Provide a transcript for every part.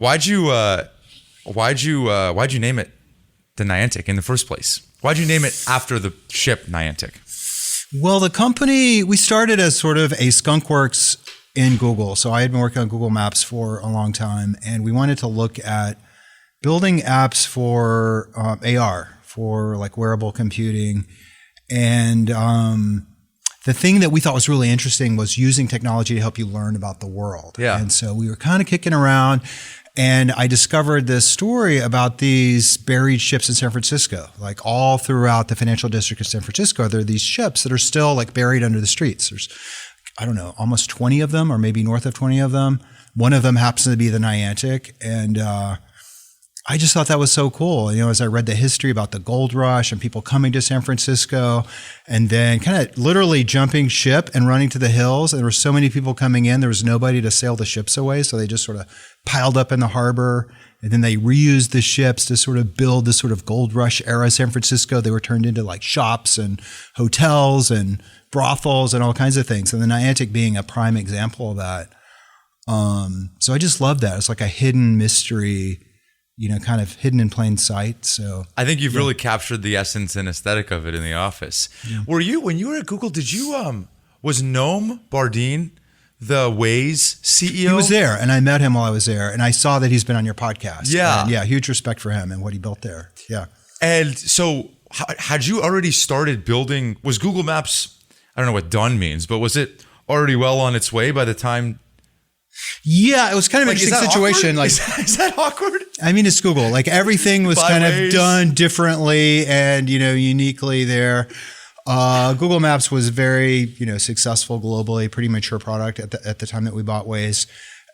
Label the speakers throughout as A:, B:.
A: Why'd you name it the Niantic in the first place? Why'd you name it after the ship Niantic?
B: Well, the company, we started as sort of a skunkworks in Google. So I had been working on Google Maps for a long time, and we wanted to look at building apps for AR, for like wearable computing. And the thing that we thought was really interesting was using technology to help you learn about the world.
A: Yeah.
B: And so we were kind of kicking around, and I discovered this story about these buried ships in San Francisco. Like all throughout the financial district of San Francisco, there are these ships that are still like buried under the streets. There's, I don't know, almost 20 of them, or maybe north of 20 of them. One of them happens to be the Niantic. And I just thought that was so cool. You know, as I read the history about the gold rush and people coming to San Francisco and then kind of literally jumping ship and running to the hills. And there were so many people coming in, there was nobody to sail the ships away. So they just sort of piled up in the harbor. And then they reused the ships to sort of build this sort of gold rush era San Francisco. They were turned into like shops and hotels and brothels and all kinds of things. And the Niantic being a prime example of that. So I just love that. It's like a hidden mystery, you know, kind of hidden in plain sight. So
A: I think you've really captured the essence and aesthetic of it in the office. Yeah. When you were at Google, did you, was Noam Bardin the Waze CEO?
B: He was there, and I met him while I was there, and I saw that he's been on your podcast.
A: Yeah.
B: And yeah, huge respect for him and what he built there. Yeah.
A: And so had you already started building, was Google Maps, I don't know what done means, but was it already well on its way by the time?
B: Yeah, it was kind of an interesting situation.
A: Awkward?
B: Like,
A: is that awkward?
B: I mean, it's Google. Like everything was kind of done differently and, you know, uniquely there. Google Maps was very, you know, successful globally, pretty mature product at the time that we bought Waze.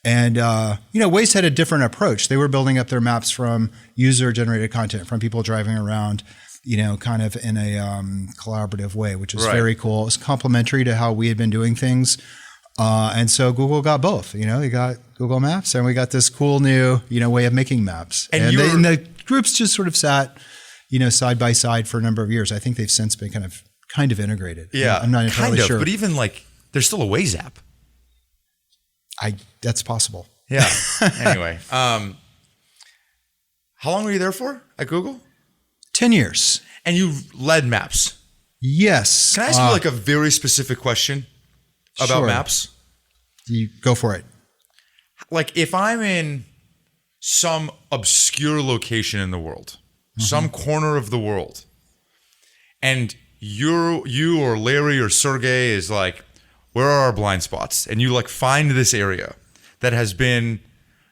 B: And, you know, Waze had a different approach. They were building up their maps from user-generated content, from people driving around, you know, kind of in a collaborative way, which was very cool. It was complementary to how we had been doing things. And so Google got both, you know, they got Google Maps and we got this cool new, you know, way of making maps. And the groups just sort of sat, you know, side by side for a number of years. I think they've since been kind of integrated.
A: Yeah.
B: I'm not entirely sure.
A: But even like, there's still a Waze app.
B: That's possible.
A: Yeah. Anyway, how long were you there for at Google?
B: 10 years.
A: And you led maps.
B: Yes.
A: Can I ask you like a very specific question about maps?
B: You go for it.
A: Like if I'm in some obscure location in the world, some corner of the world, and you or Larry or Sergey is like, where are our blind spots? And you like find this area that has been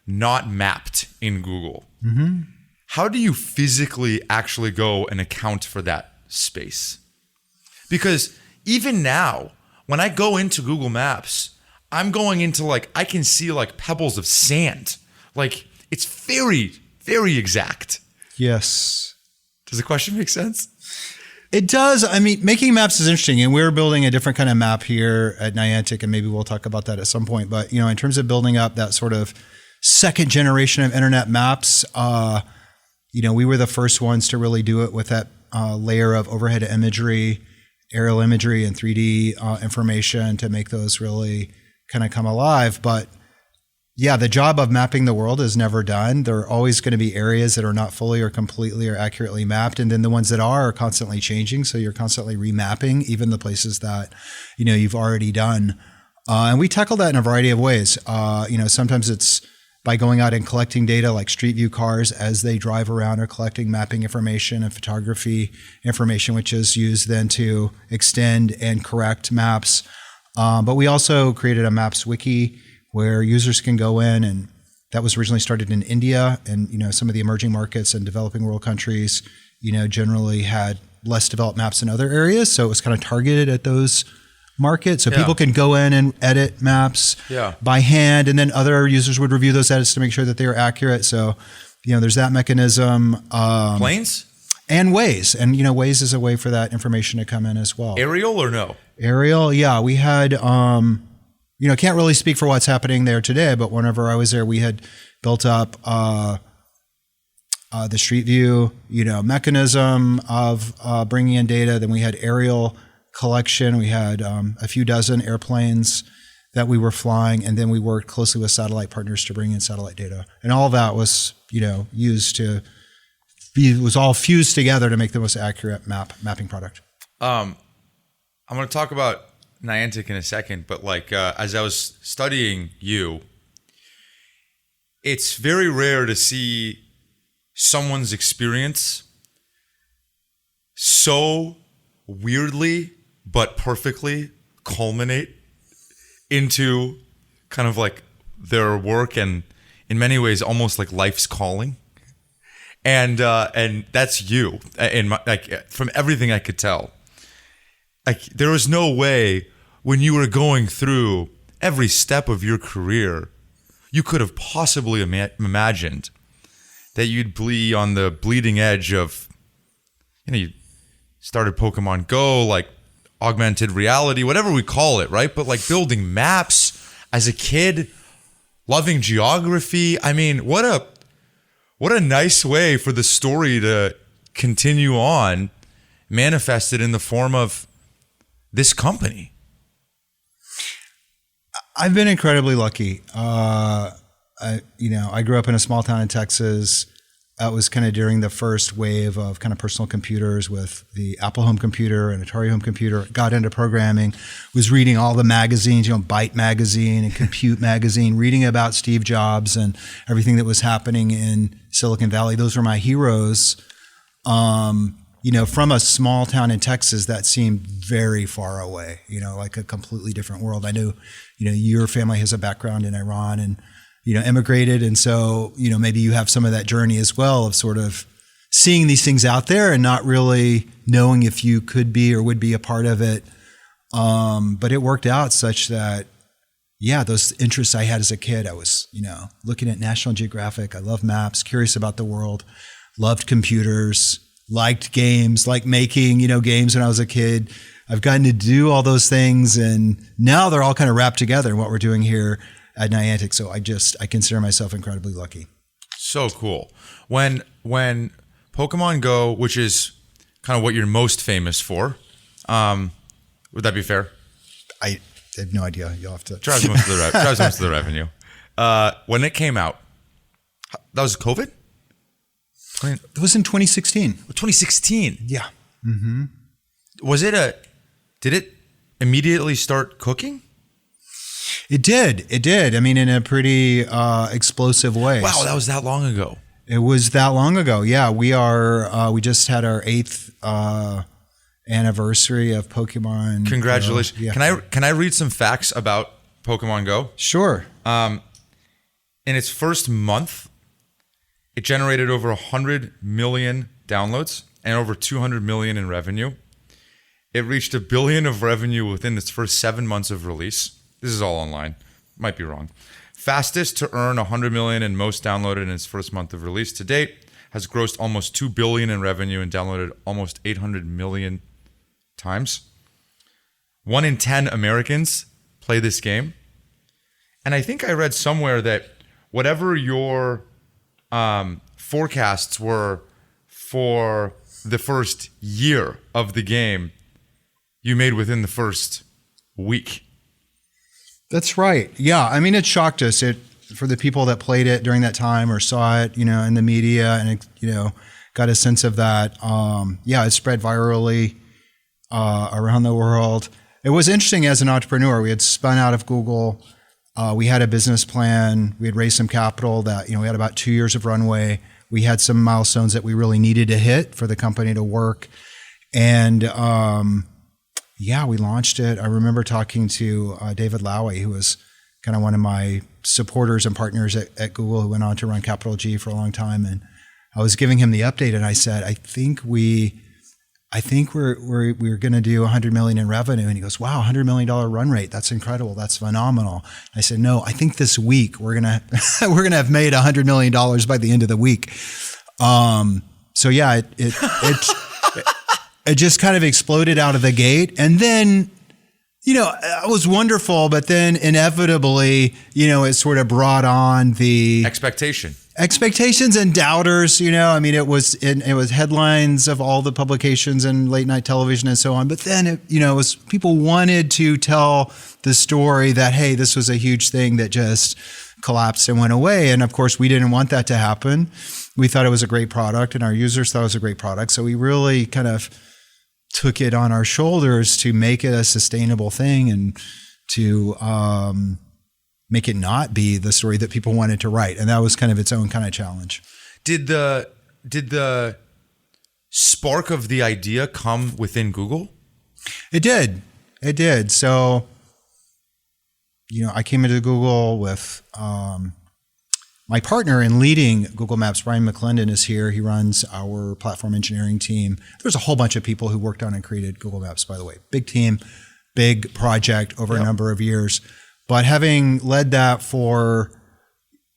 A: not mapped in Google. Mm-hmm. How do you physically actually go and account for that space? Because even now, when I go into Google Maps, I'm going into like, I can see like pebbles of sand. Like it's very, very exact.
B: Yes.
A: Does the question make sense?
B: It does. I mean, making maps is interesting, and we're building a different kind of map here at Niantic, and maybe we'll talk about that at some point. But, you know, in terms of building up that sort of second generation of internet maps, you know, we were the first ones to really do it with that layer of overhead imagery, aerial imagery, and 3D information to make those really kind of come alive. But yeah, the job of mapping the world is never done. There are always going to be areas that are not fully or completely or accurately mapped. And then the ones that are constantly changing. So you're constantly remapping even the places that, you know, you've already done. And we tackle that in a variety of ways. You know, sometimes it's by going out and collecting data like Street View cars as they drive around, or collecting mapping information and photography information, which is used then to extend and correct maps. But we also created a Maps Wiki where users can go in, and that was originally started in India, and, you know, some of the emerging markets and developing world countries, you know, generally had less developed maps in other areas. So it was kind of targeted at those markets. So people can go in and edit maps by hand, and then other users would review those edits to make sure that they are accurate. So, you know, there's that mechanism.
A: Planes?
B: And Waze. And, you know, Waze is a way for that information to come in as well.
A: Aerial or no?
B: Aerial, yeah. We had, you know, can't really speak for what's happening there today, but whenever I was there, we had built up the Street View, you know, mechanism of bringing in data. Then we had aerial collection. We had a few dozen airplanes that we were flying. And then we worked closely with satellite partners to bring in satellite data. And all that was, was all fused together to make the most accurate mapping product.
A: I'm going to talk about Niantic in a second, but as I was studying you, it's very rare to see someone's experience so weirdly but perfectly culminate into kind of like their work and in many ways almost like life's calling. And that's you. And from everything I could tell, there was no way when you were going through every step of your career, you could have possibly imagined that you'd be on the bleeding edge of, you started Pokemon Go, like augmented reality, whatever we call it, right? But like building maps as a kid, loving geography. I mean, what a nice way for the story to continue on, manifested in the form of this company.
B: I've been incredibly lucky. I grew up in a small town in Texas. That was kind of during the first wave of kind of personal computers with the Apple home computer and Atari home computer. Got into programming, was reading all the magazines, Byte magazine and Compute magazine, reading about Steve Jobs and everything that was happening in Silicon Valley. Those were my heroes. From a small town in Texas that seemed very far away, like a completely different world. I knew, your family has a background in Iran and, immigrated. And so, maybe you have some of that journey as well of sort of seeing these things out there and not really knowing if you could be or would be a part of it. But it worked out such that, those interests I had as a kid, I was, looking at National Geographic. I love maps, curious about the world, loved computers, liked games, like making, games when I was a kid. I've gotten to do all those things, and now they're all kind of wrapped together in what we're doing here at Niantic. So I consider myself incredibly lucky.
A: So cool. When Pokemon Go, which is kind of what you're most famous for, would that be fair?
B: I have no idea. You'll have to.
A: Drives most of the revenue. When it came out, that was COVID?
B: It was in 2016.
A: 2016?
B: Yeah.
A: Mm-hmm. Did it immediately start cooking?
B: It did. I mean, in a pretty explosive way.
A: Wow, that was that long ago.
B: It was that long ago. Yeah, we just had our 8th anniversary of Pokemon.
A: Congratulations.
B: Yeah.
A: Can I read some facts about Pokemon Go?
B: Sure.
A: In its first month, it generated over 100 million downloads and over 200 million in revenue. It reached $1 billion of revenue within its first 7 months of release. This is all online. Might be wrong. Fastest to earn 100 million and most downloaded in its first month of release to date. Has grossed almost 2 billion in revenue and downloaded almost 800 million times. 1 in 10 Americans play this game. And I think I read somewhere that whatever your forecasts were for the first year of the game, you made within the first week.
B: That's right. Yeah. I mean, it shocked us. For the people that played it during that time or saw it, in the media and, got a sense of that. It spread virally around the world. It was interesting as an entrepreneur. We had spun out of Google. We had a business plan. We had raised some capital that, we had about 2 years of runway. We had some milestones that we really needed to hit for the company to work. And, we launched it. I remember talking to David Lawee, who was kind of one of my supporters and partners at Google, who went on to run Capital G for a long time. And I was giving him the update, and I said, I think we're going to do 100 million in revenue. And he goes, wow, $100 million run rate. That's incredible. That's phenomenal. I said, no, I think this week we're going to have made $100 million by the end of the week. It just kind of exploded out of the gate. And then, it was wonderful, but then inevitably, it sort of brought on the
A: expectation.
B: expectations and doubters, I mean, it was headlines of all the publications and late night television and so on. But then, it was people wanted to tell the story that, hey, this was a huge thing that just collapsed and went away. And of course, we didn't want that to happen. We thought it was a great product and our users thought it was a great product. So we really kind of took it on our shoulders to make it a sustainable thing and to make it not be the story that people wanted to write. And that was kind of its own kind of challenge.
A: Did the spark of the idea come within Google?
B: It did. So, I came into Google with my partner in leading Google Maps, Brian McClendon, is here. He runs our platform engineering team. There's a whole bunch of people who worked on and created Google Maps, by the way. Big team, big project over a number of years. But having led that for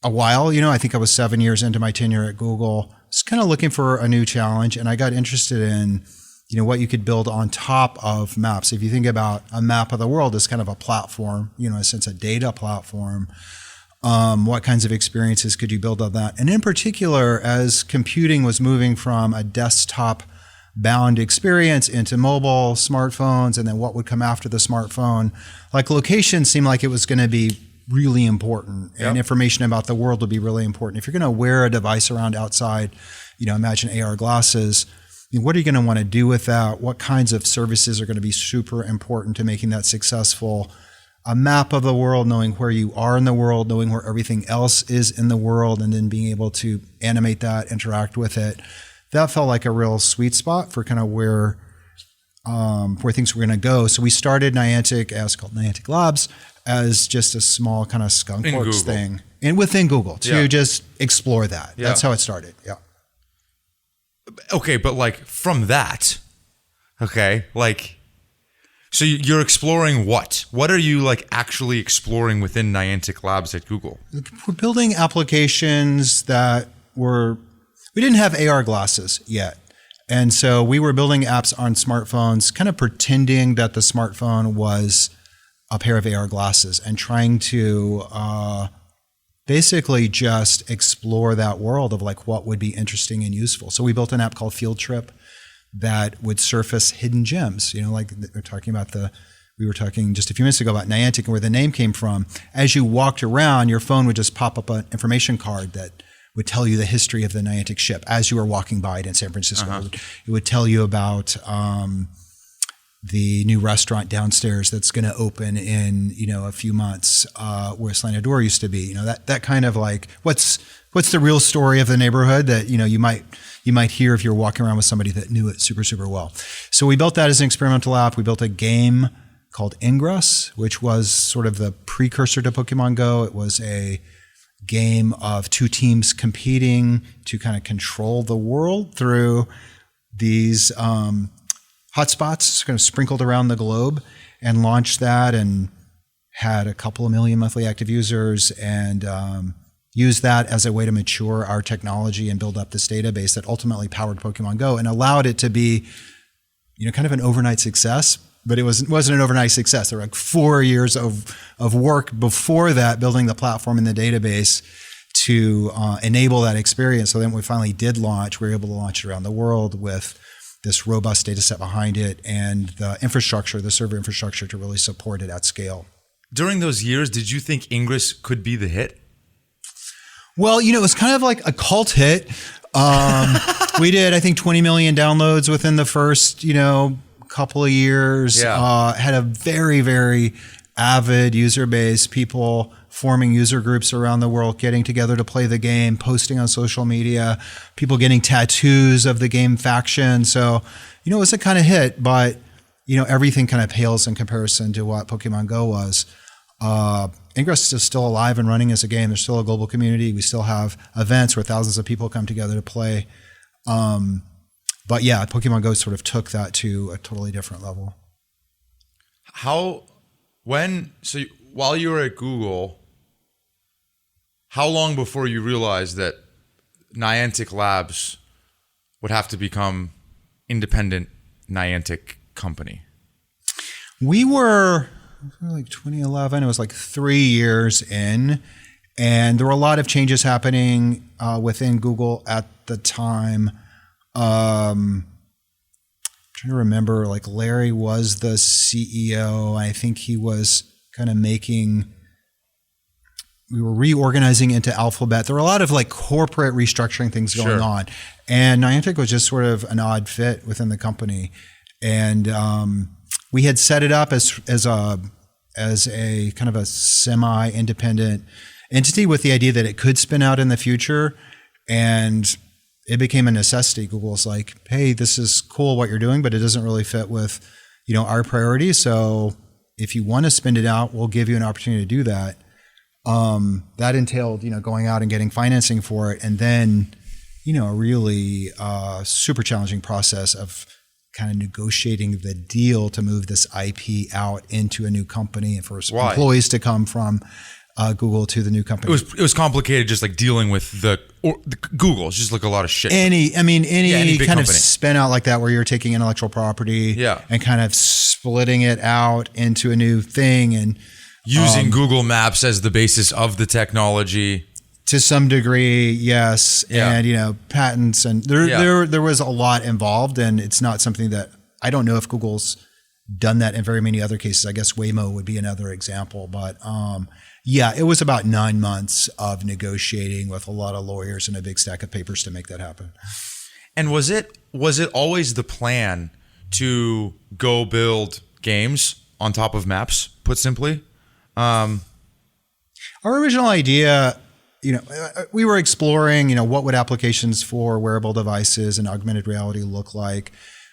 B: a while, I think I was 7 years into my tenure at Google, just kind of looking for a new challenge. And I got interested in, what you could build on top of maps. If you think about a map of the world as kind of a platform, in a sense, a data platform, what kinds of experiences could you build on that? And in particular, as computing was moving from a desktop bound experience into mobile, smartphones, and then what would come after the smartphone, like location seemed like it was going to be really important and information about the world would be really important. If you're going to wear a device around outside, imagine AR glasses, what are you going to want to do with that? What kinds of services are going to be super important to making that successful? A map of the world, knowing where you are in the world, knowing where everything else is in the world, and then being able to animate that, interact with it. That felt like a real sweet spot for kind of where things were going to go. So we started Niantic, as called Niantic Labs, as just a small kind of skunkworks thing, and within Google to just explore that. Yeah. That's how it started. Yeah.
A: Okay, but from that, so you're exploring what? What are you actually exploring within Niantic Labs at Google?
B: We're building applications that we didn't have AR glasses yet. And so we were building apps on smartphones, kind of pretending that the smartphone was a pair of AR glasses and trying to basically just explore that world of what would be interesting and useful. So we built an app called Field Trip that would surface hidden gems. We were talking just a few minutes ago about Niantic and where the name came from. As you walked around, your phone would just pop up an information card that would tell you the history of the Niantic ship as you were walking by it in San Francisco. It would tell you about the new restaurant downstairs that's going to open in a few months, where Slanador used to be. That kind of what's the real story of the neighborhood that you might hear if you're walking around with somebody that knew it super, super well. So we built that as an experimental app. We built a game called Ingress, which was sort of the precursor to Pokemon Go. It was a game of two teams competing to kind of control the world through these hotspots kind of sprinkled around the globe, and launched that and had a couple of million monthly active users, and used that as a way to mature our technology and build up this database that ultimately powered Pokemon Go and allowed it to be, kind of an overnight success. But it wasn't an overnight success. There were 4 years of work before that, building the platform and the database to enable that experience. So then when we finally did launch, we were able to launch it around the world with this robust data set behind it and the infrastructure, the server infrastructure to really support it at scale.
A: During those years, did you think Ingress could be the hit?
B: Well, it was kind of like a cult hit. We did, I think, 20 million downloads within the first, couple of years. Had a very, very avid user base, people forming user groups around the world, getting together to play the game, posting on social media, people getting tattoos of the game faction. So, it was a kind of hit, but, everything kind of pales in comparison to what Pokemon Go was. Ingress is still alive and running as a game. There's still a global community. We still have events where thousands of people come together to play. But yeah, Pokemon Go sort of took that to a totally different level.
A: While you were at Google, how long before you realized that Niantic Labs would have to become independent Niantic company? We
B: were 2011. It was 3 years in. And there were a lot of changes happening within Google at the time. I'm trying to remember, like Larry was the CEO. I think he was kind of we were reorganizing into Alphabet. There were a lot of like corporate restructuring things going on. And Niantic was just sort of an odd fit within the company. And we had set it up as a kind of a semi-independent entity with the idea that it could spin out in the future. And it became a necessity. Google's like, hey, this is cool what you're doing, but it doesn't really fit with, our priorities. So if you want to spin it out, we'll give you an opportunity to do that. That entailed, going out and getting financing for it. And then, a really super challenging process of kind of negotiating the deal to move this IP out into a new company and for employees to come from Google to the new company.
A: It was complicated, just like dealing with the Google. It's just like a lot of shit.
B: Any kind
A: company.
B: of spin out like that, where you're taking intellectual property and kind of splitting it out into a new thing and
A: using Google Maps as the basis of the technology.
B: To some degree, yes. Yeah. And, patents and there was a lot involved, and it's not something that I don't know if Google's done that in very many other cases. I guess Waymo would be another example, but it was about 9 months of negotiating with a lot of lawyers and a big stack of papers to make that happen.
A: And was it always the plan to go build games on top of maps, put simply?
B: Our original idea, we were exploring, what would applications for wearable devices and augmented reality look like.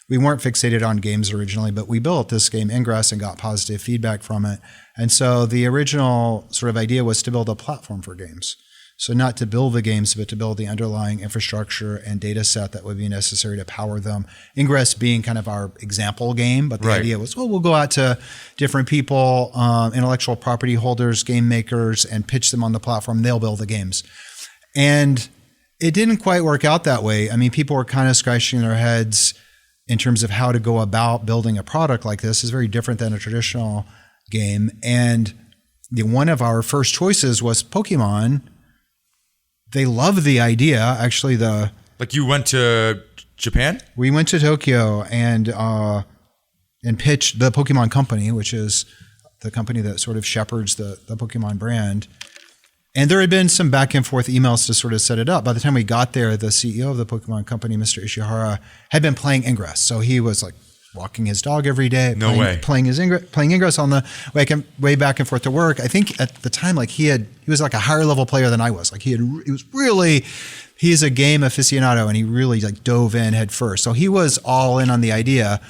B: We weren't fixated on games originally, but we built this game Ingress and got positive feedback from it. And so the original sort of idea was to build a platform for games. So not to build the games, but to build the underlying infrastructure and data set that would be necessary to power them. Ingress being kind of our example game, but the idea was, we'll go out to different people, intellectual property holders, game makers, and pitch them on the platform. They'll build the games. And it didn't quite work out that way. I mean, people were kind of scratching their heads in terms of how to go about building a product like this. Is very different than a traditional game. And one of our first choices was Pokemon. They loved the idea. Actually,
A: like you went to Japan?
B: We went to Tokyo and pitched the Pokemon Company, which is the company that sort of shepherds the Pokemon brand. And there had been some back and forth emails to sort of set it up. By the time we got there, the CEO of the Pokemon Company, Mr. Ishihara, had been playing Ingress. So he was like walking his dog every day, playing Ingress on the way back and forth to work. I think at the time, like he was like a higher level player than I was. Like he's a game aficionado, and he really like dove in head first. So he was all in on the idea,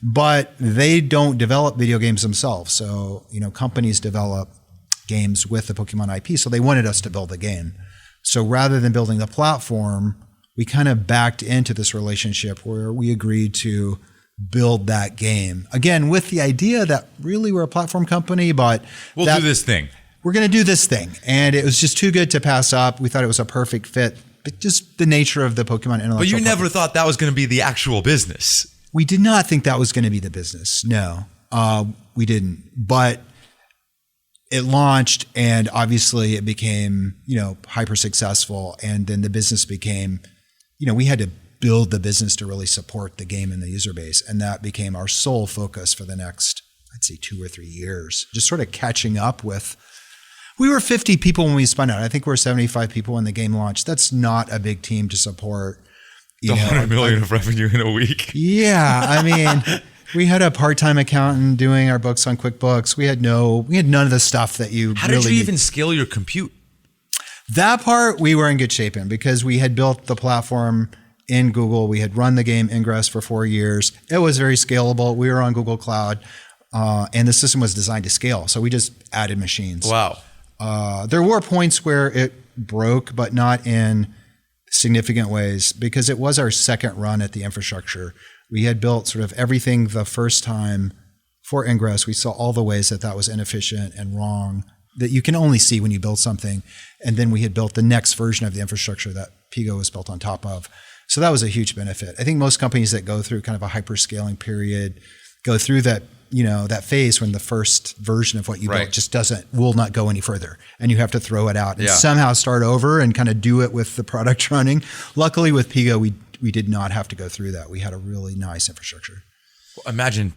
B: but they don't develop video games themselves. So, companies develop games with the Pokemon IP. So they wanted us to build the game. So rather than building the platform, we kind of backed into this relationship where we agreed to build that game. Again, with the idea that really we're a platform company, but
A: we'll do this thing.
B: We're going to do this thing. And it was just too good to pass up. We thought it was a perfect fit, but just the nature of the Pokemon intellectual
A: But you never
B: property.
A: thought that was going to be the actual business.
B: We did not think that was going to be the business. No, we didn't. But it launched, and obviously it became, hyper successful. And then the business became, we had to build the business to really support the game and the user base. And that became our sole focus for the next, I'd say 2 or 3 years, just sort of catching up with, we were 50 people when we spun out. I think we're 75 people when the game launched. That's not a big team to support.
A: $100 million of revenue in a week.
B: Yeah. I mean, we had a part-time accountant doing our books on QuickBooks. We had none of the stuff that you
A: How did you even scale your compute?
B: That part we were in good shape in, because we had built the platform in Google. We had run the game Ingress for 4 years. It was very scalable. We were on Google Cloud, and the system was designed to scale. So we just added machines.
A: Wow.
B: There were points where it broke, but not in significant ways, because it was our second run at the infrastructure. We had built sort of everything the first time for Ingress. We saw all the ways that was inefficient and wrong that you can only see when you build something. And then we had built the next version of the infrastructure that Pigo was built on top of. So that was a huge benefit. I think most companies that go through kind of a hyperscaling period go through that that phase when the first version of what you
A: Right.
B: built just will not go any further, and you have to throw it out and
A: Yeah.
B: somehow start over and kind of do it with the product running. Luckily with Pigo, we did not have to go through that. We had a really nice infrastructure.
A: Imagine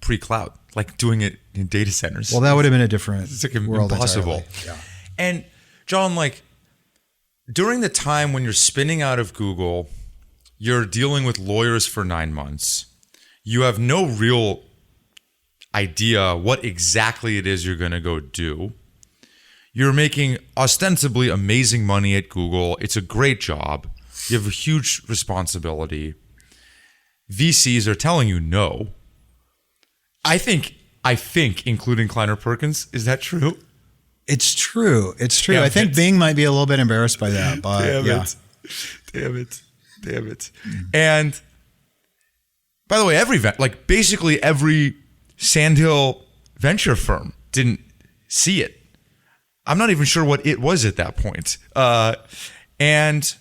A: pre-cloud, like doing it in data centers.
B: Well, that would have been a different
A: It's like
B: world
A: impossible.
B: entirely. Yeah.
A: And John, like during the time when you're spinning out of Google, you're dealing with lawyers for 9 months. You have no real idea what exactly it is you're going to go do. You're making ostensibly amazing money at Google. It's a great job. You have a huge responsibility. VCs are telling you no. I think, including Kleiner Perkins, is that true?
B: It's true. It's true.
A: Damn
B: I think
A: it.
B: Bing might be a little bit embarrassed by that, but
A: Damn it. And by the way, basically every Sandhill venture firm didn't see it. I'm not even sure what it was at that point. And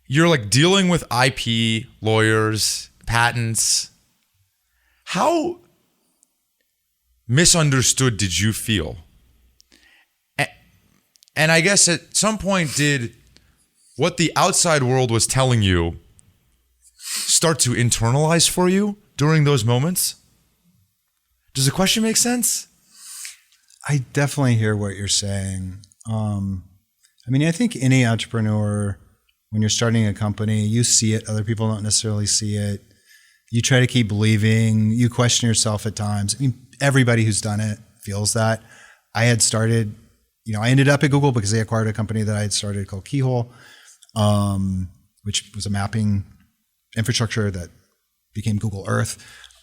A: you're like dealing with IP, lawyers, patents. How misunderstood did you feel? And I guess at some point, did what the outside world was telling you start to internalize for you during those moments? Does the question make sense?
B: I definitely hear what you're saying. I think any entrepreneur, when you're starting a company, you see it, other people don't necessarily see it. You try to keep believing, you question yourself at times. Everybody who's done it feels that. I had started, I ended up at Google because they acquired a company that I had started called Keyhole, which was a mapping infrastructure that became Google Earth.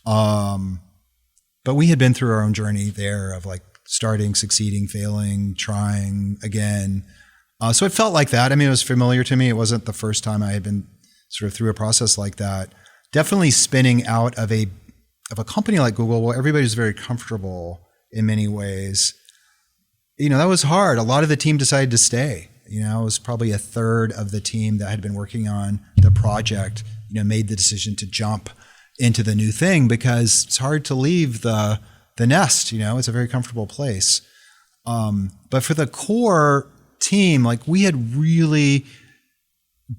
B: But we had been through our own journey there of like starting, succeeding, failing, trying again. So it felt like that. It was familiar to me. It wasn't the first time I had been sort of through a process like that. Definitely spinning out of a company like Google, where everybody's very comfortable in many ways. That was hard. A lot of the team decided to stay. It was probably a third of the team that had been working on the project, made the decision to jump into the new thing because it's hard to leave the nest. It's a very comfortable place. But for the core team, like we had really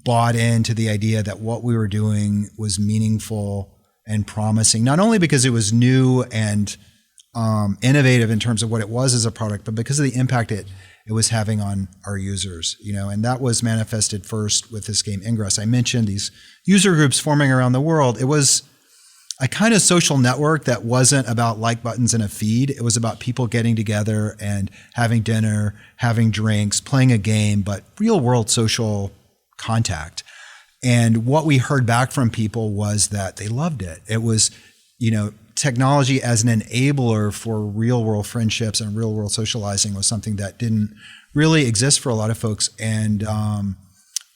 B: bought into the idea that what we were doing was meaningful and promising, not only because it was new and innovative in terms of what it was as a product, but because of the impact it was having on our users, and that was manifested first with this game Ingress. I mentioned these user groups forming around the world. It was a kind of social network that wasn't about like buttons in a feed. It was about people getting together and having dinner, having drinks, playing a game, but real world social contact. And what we heard back from people was that they loved it. It was, technology as an enabler for real world friendships and real world socializing was something that didn't really exist for a lot of folks. And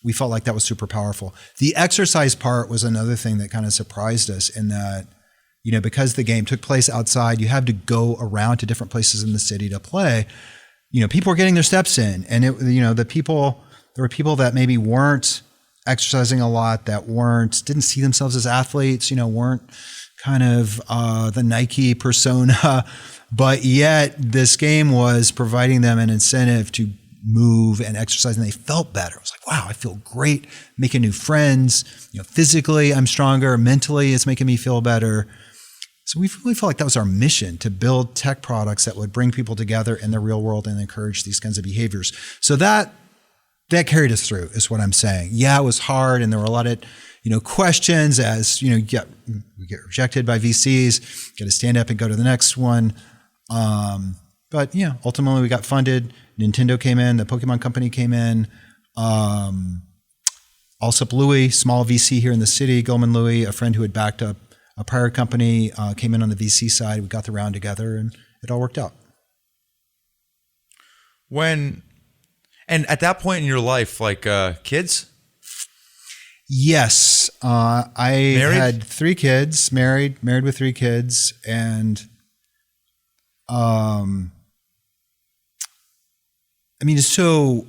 B: we felt like that was super powerful. The exercise part was another thing that kind of surprised us in that, because the game took place outside, you had to go around to different places in the city to play. People were getting their steps in, and there were people that maybe weren't exercising a lot, that didn't see themselves as athletes, weren't kind of the Nike persona, but yet this game was providing them an incentive to move and exercise, and they felt better. It was like, wow, I feel great making new friends. Physically I'm stronger, mentally it's making me feel better. So we really felt like that was our mission, to build tech products that would bring people together in the real world and encourage these kinds of behaviors. So that carried us through, is what I'm saying. Yeah, it was hard, and there were a lot of questions as we get rejected by VCs, got to stand up and go to the next one. But ultimately we got funded. Nintendo came in, the Pokemon company came in. Also Louie, small VC here in the city, Gilman Louie, a friend who had backed up a prior company, came in on the VC side. We got the round together, and it all worked out.
A: And at that point in your life, like kids?
B: Yes. I
A: Married?
B: had 3 kids, married with 3 kids. And so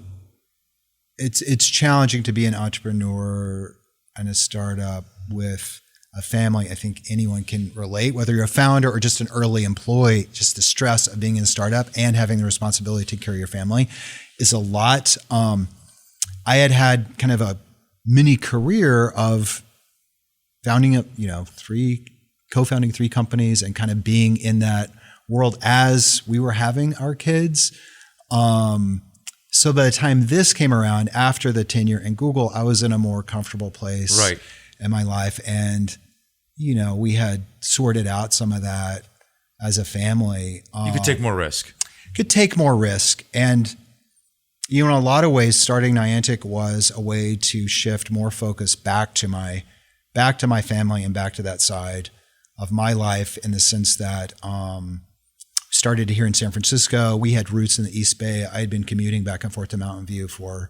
B: it's challenging to be an entrepreneur and a startup with a family, I think anyone can relate, whether you're a founder or just an early employee. Just the stress of being in a startup and having the responsibility to take care of your family is a lot. I had kind of a mini career of founding up, co-founding 3 companies and kind of being in that world as we were having our kids. So by the time this came around after the tenure in Google, I was in a more comfortable place in my life. And, we had sorted out some of that as a family.
A: You could take more risk.
B: And, in a lot of ways, starting Niantic was a way to shift more focus back to my family and back to that side of my life, in the sense that started here in San Francisco. We had roots in the East Bay. I had been commuting back and forth to Mountain View for,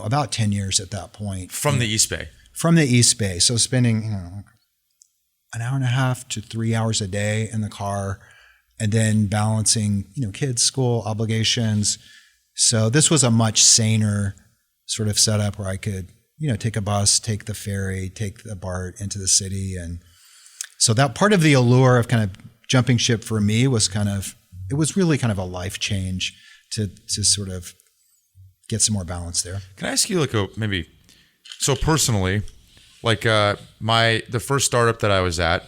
B: about 10 years at that point.
A: From the East Bay?
B: From the East Bay. So spending, an hour and a half to 3 hours a day in the car, and then balancing, kids, school obligations. So this was a much saner sort of setup where I could, take a bus, take the ferry, take the BART into the city. And so that part of the allure of kind of jumping ship for me was it was really kind of a life change to sort of get some more balance there.
A: Can I ask you so personally, the first startup that I was at,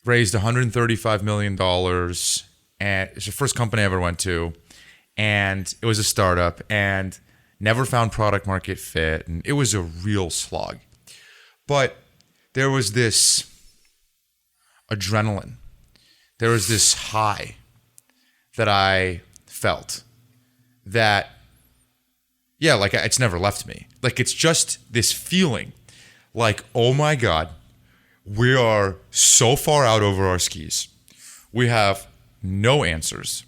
A: raised $135 million, and it's the first company I ever went to, and it was a startup and never found product market fit, and it was a real slog. But there was this adrenaline. There was this high that I felt that, it's never left me. It's just this feeling oh my God, we are so far out over our skis. We have no answers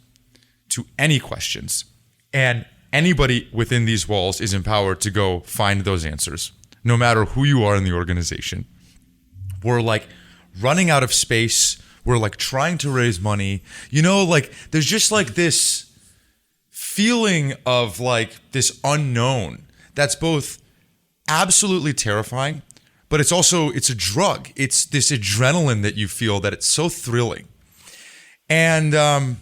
A: to any questions. And anybody within these walls is empowered to go find those answers, no matter who you are in the organization. We're running out of space. We're trying to raise money. There's just this feeling of this unknown that's both absolutely terrifying, but it's a drug. It's this adrenaline that you feel that it's so thrilling. And I've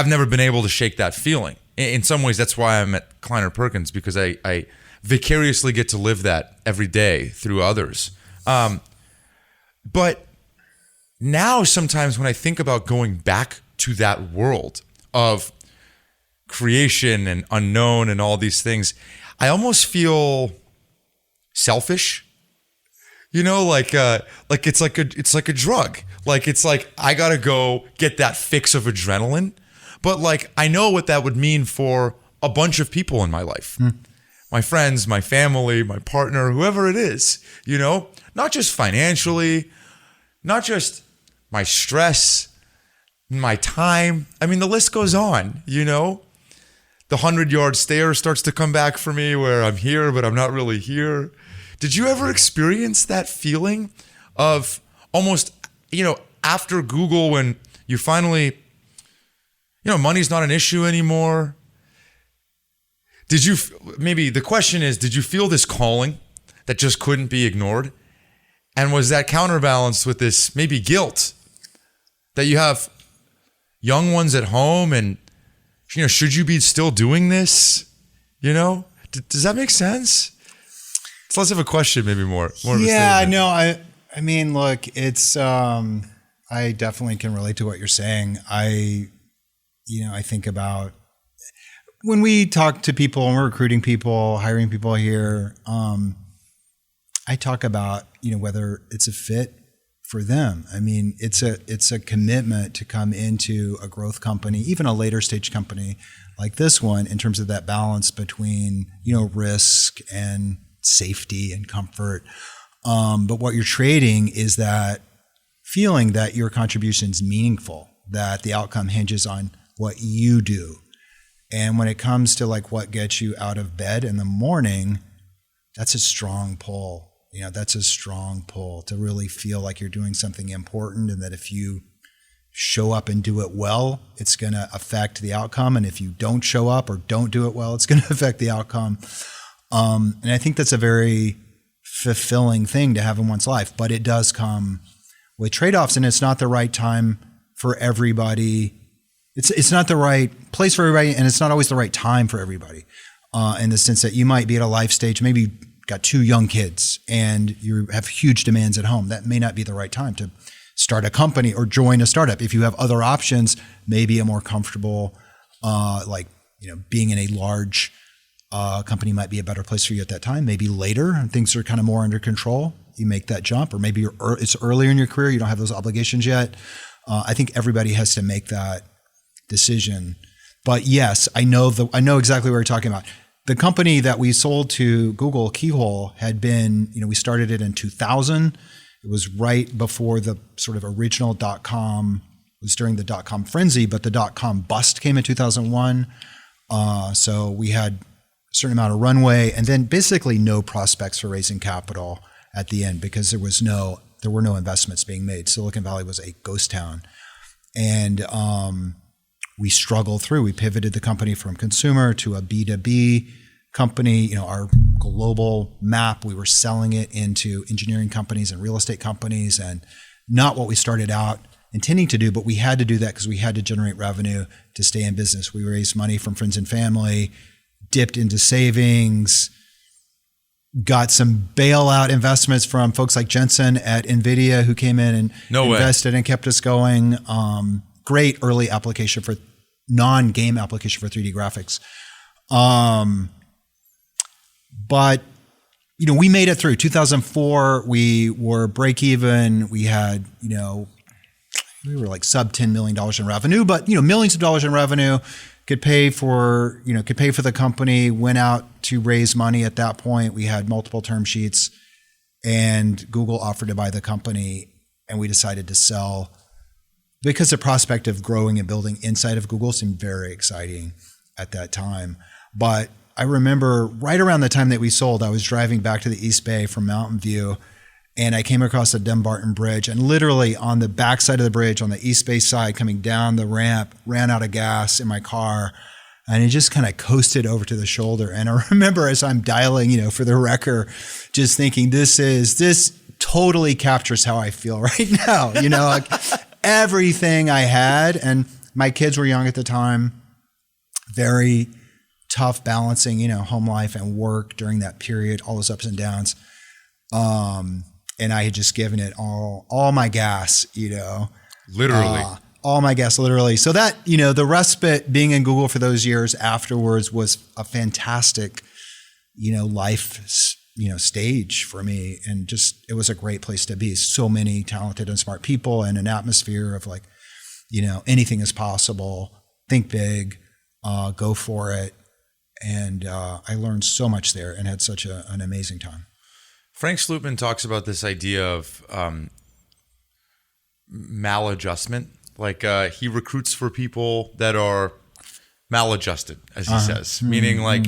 A: never been able to shake that feeling. In some ways, that's why I'm at Kleiner Perkins, because I vicariously get to live that every day through others. But now sometimes when I think about going back to that world of creation and unknown and all these things, I almost feel selfish. It's like a drug. I gotta go get that fix of adrenaline. But I know what that would mean for a bunch of people in my life. My friends, my family, my partner, whoever it is, not just financially, not just my stress, my time. I mean, the list goes on, The 100-yard stare starts to come back for me, where I'm here, but I'm not really here. Did you ever experience that feeling of almost, after Google, when you finally, money's not an issue anymore? The question is, did you feel this calling that just couldn't be ignored? And was that counterbalanced with this maybe guilt that you have young ones at home, and, should you be still doing this? Does that make sense? It's less of a question, maybe more of a statement.
B: No, I mean, look, it's, I definitely can relate to what you're saying. I think about when we talk to people and we're recruiting people, hiring people here, I talk about, whether it's a fit for them. I mean, it's a commitment to come into a growth company, even a later stage company like this one, in terms of that balance between, risk and safety and comfort. But what you're trading is that feeling that your contribution is meaningful, that the outcome hinges on what you do. And when it comes to what gets you out of bed in the morning, that's a strong pull. That's a strong pull to really feel like you're doing something important, and that if you show up and do it well, it's going to affect the outcome. And if you don't show up or don't do it well, it's going to affect the outcome. And I think that's a very fulfilling thing to have in one's life, but it does come with trade-offs, and it's not the right time for everybody. It's not the right place for everybody, and it's not always the right time for everybody. In the sense that you might be at a life stage, maybe you've got 2 young kids and you have huge demands at home. That may not be the right time to start a company or join a startup. If you have other options, maybe a more comfortable, being in a large company might be a better place for you at that time. Maybe later, and things are kind of more under control, you make that jump, or maybe it's earlier in your career, you don't have those obligations yet. I think everybody has to make that decision. But yes, I know exactly what you're talking about. The company that we sold to Google, Keyhole, had been, we started it in 2000. It was right before the sort of original .com. It was during the .com frenzy, but the .com bust came in 2001. So we had a certain amount of runway, and then basically no prospects for raising capital at the end because there were no investments being made. Silicon Valley was a ghost town, and we struggled through. We pivoted the company from consumer to a B2B company. Our global map, we were selling it into engineering companies and real estate companies, and not what we started out intending to do, but we had to do that because we had to generate revenue to stay in business. We raised money from friends and family, dipped into savings, got some bailout investments from folks like Jensen at NVIDIA who came in and invested and kept us going. Great early application for non-game application for 3D graphics. But we made it through 2004. We were break even. We had, we were like sub $10 million in revenue, but millions of dollars in revenue, could pay for the company, went out to raise money at that point. We had multiple term sheets, and Google offered to buy the company, and we decided to sell because the prospect of growing and building inside of Google seemed very exciting at that time. But I remember right around the time that we sold, I was driving back to the East Bay from Mountain View, and I came across the Dumbarton Bridge, and literally on the backside of the bridge, on the East Bay side, coming down the ramp, ran out of gas in my car, and it just kind of coasted over to the shoulder. And I remember as I'm dialing, for the wrecker, just thinking, this totally captures how I feel right now. Like everything I had, and my kids were young at the time, very tough balancing, home life and work during that period, all those ups and downs. And I had just given it all my gas,
A: Literally.
B: All my gas, literally. So that, the respite being in Google for those years afterwards was a fantastic, life, stage for me. And just, it was a great place to be. So many talented and smart people, and an atmosphere of like, anything is possible, think big, go for it. And I learned so much there and had such an amazing time.
A: Frank Slootman talks about this idea of maladjustment. Like he recruits for people that are maladjusted, as he says, meaning like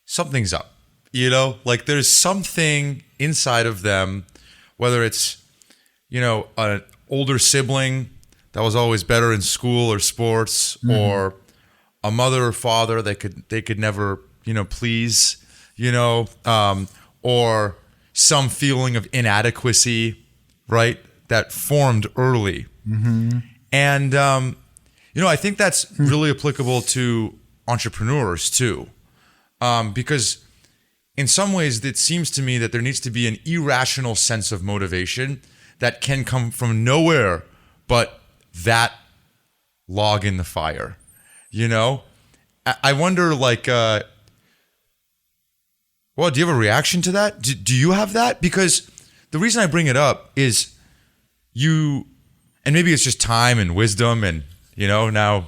A: something's up, like there's something inside of them, whether it's, an older sibling that was always better in school or sports, or a mother or father they could never, please, or some feeling of inadequacy, right? That formed early. And, I think that's really applicable to entrepreneurs too. Because in some ways it seems to me that there needs to be an irrational sense of motivation that can come from nowhere, but that log in the fire, I wonder well, do you have a reaction to that? Do you have that? Because the reason I bring it up is and maybe it's just time and wisdom, and now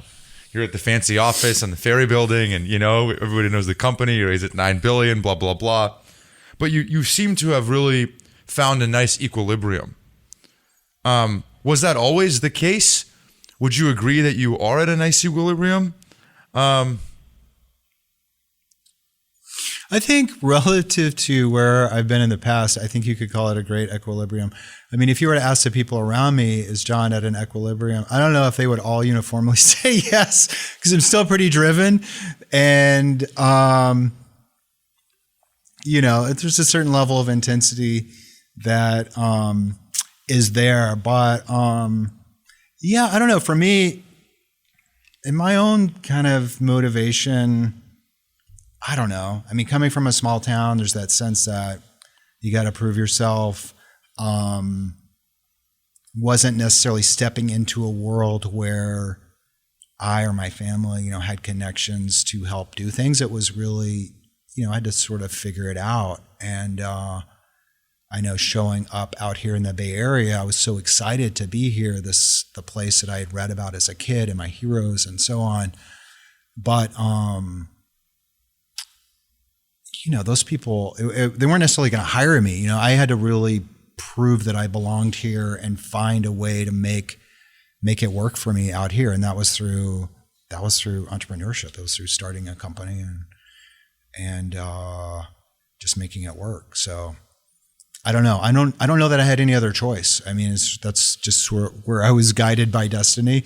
A: you're at the fancy office on the Ferry Building, and everybody knows the company. You raise it $9 billion, blah blah blah. But you seem to have really found a nice equilibrium. Was that always the case? Would you agree that you are at a nice equilibrium?
B: I think relative to where I've been in the past, I think you could call it a great equilibrium. I mean, if you were to ask the people around me, is John at an equilibrium? I don't know if they would all uniformly say yes, because I'm still pretty driven. And there's a certain level of intensity that is there. But I don't know. For me, in my own kind of motivation, I don't know. I mean, coming from a small town, there's that sense that you got to prove yourself. Wasn't necessarily stepping into a world where I or my family, had connections to help do things. It was really, I had to sort of figure it out. And I know showing up out here in the Bay Area, I was so excited to be here, the place that I had read about as a kid and my heroes and so on. But, those people, they weren't necessarily going to hire me. I had to really prove that I belonged here and find a way to make it work for me out here. And that was through entrepreneurship. It was through starting a company and just making it work. So I don't know. I don't know that I had any other choice. I mean, that's just where I was guided by destiny.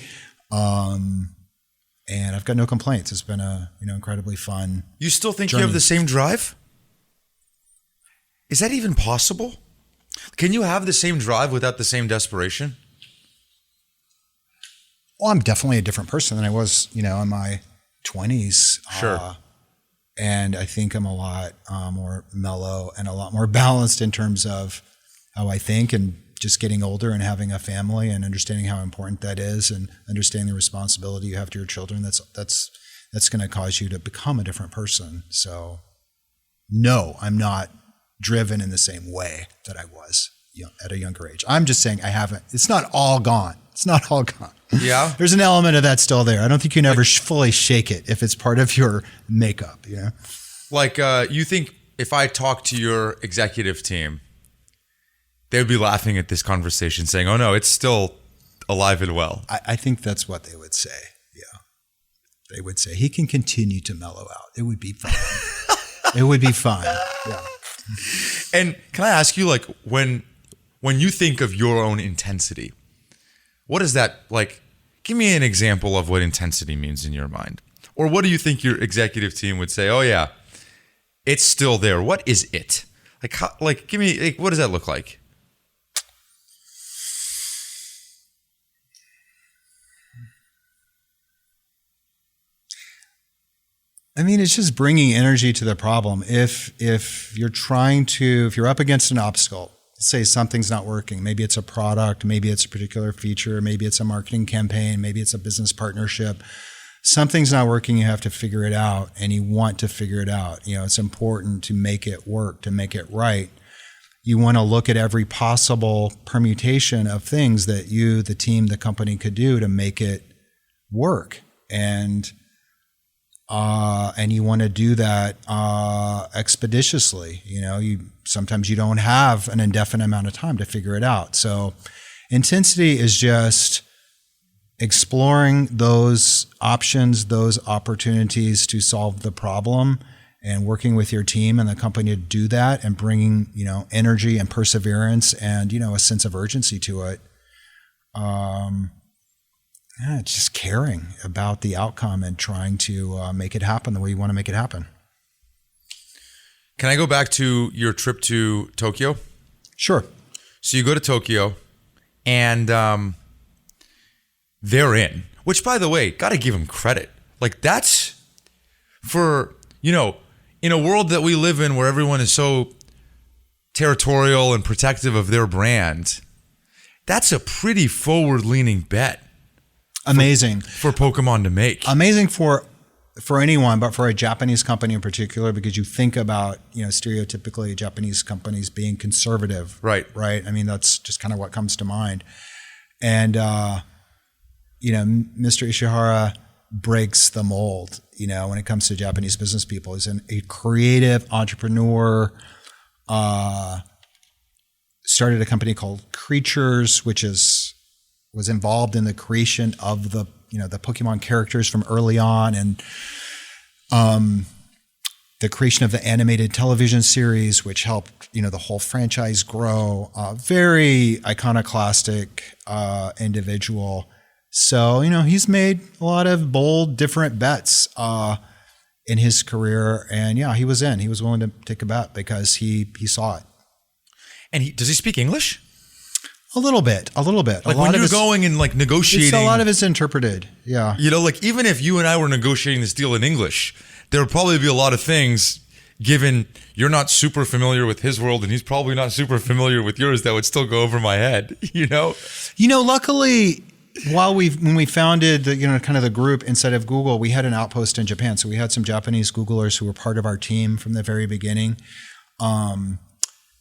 B: And I've got no complaints. It's been a incredibly fun.
A: You still think
B: journey.
A: You have the same drive? Is that even possible? Can you have the same drive without the same desperation?
B: Well, I'm definitely a different person than I was, in my 20s.
A: Sure.
B: And I think I'm a lot more mellow and a lot more balanced in terms of how I think, and just getting older and having a family and understanding how important that is, and understanding the responsibility you have to your children. That's going to cause you to become a different person. So no, I'm not driven in the same way that I was at a younger age. I'm just saying it's not all gone. It's not all gone.
A: Yeah.
B: There's an element of that still there. I don't think you can ever fully shake it if it's part of your makeup,
A: Like, you think if I talk to your executive team, they would be laughing at this conversation saying, oh no, it's still alive and well.
B: I think that's what they would say. Yeah. They would say, he can continue to mellow out. It would be fine. It would be fine. Yeah.
A: And can I ask you, like, when you think of your own intensity, what is that like? Give me an example of what intensity means in your mind. Or what do you think your executive team would say? Oh yeah, it's still there. What is it? Give me, what does that look like?
B: I mean, it's just bringing energy to the problem. If you're up against an obstacle, say something's not working, maybe it's a product, maybe it's a particular feature, maybe it's a marketing campaign, maybe it's a business partnership, something's not working, you have to figure it out, and you want to figure it out. It's important to make it work, to make it right. You want to look at every possible permutation of things that you, the team, the company could do to make it work. And you want to do that expeditiously. Sometimes you don't have an indefinite amount of time to figure it out. So intensity is just exploring those options, those opportunities to solve the problem, and working with your team and the company to do that, and bringing, energy and perseverance and, a sense of urgency to it. It's just caring about the outcome and trying to make it happen the way you want to make it happen.
A: Can I go back to your trip to Tokyo?
B: Sure.
A: So you go to Tokyo, and they're in. Which, by the way, got to give them credit. Like, that's for, in a world that we live in where everyone is so territorial and protective of their brand, that's a pretty forward-leaning bet.
B: Amazing.
A: For Pokemon to make.
B: Amazing for anyone, but for a Japanese company in particular, because you think about, stereotypically Japanese companies being conservative.
A: Right.
B: Right. I mean, that's just kind of what comes to mind. And, Mr. Ishihara breaks the mold, when it comes to Japanese business people. He's a creative entrepreneur, started a company called Creatures, which was involved in the creation of the Pokemon characters from early on, and the creation of the animated television series, which helped, the whole franchise grow. Very iconoclastic individual. So, he's made a lot of bold, different bets. in his career. And yeah, he was in. He was willing to take a bet because he saw it.
A: And does he speak English?
B: A little bit.
A: Like when you're going and like negotiating.
B: A lot of it's interpreted. Yeah.
A: You know, like even if you and I were negotiating this deal in English, there would probably be a lot of things, given you're not super familiar with his world and he's probably not super familiar with yours, that would still go over my head, you know?
B: You know, luckily, when we founded the, kind of the group inside of Google, we had an outpost in Japan. So we had some Japanese Googlers who were part of our team from the very beginning.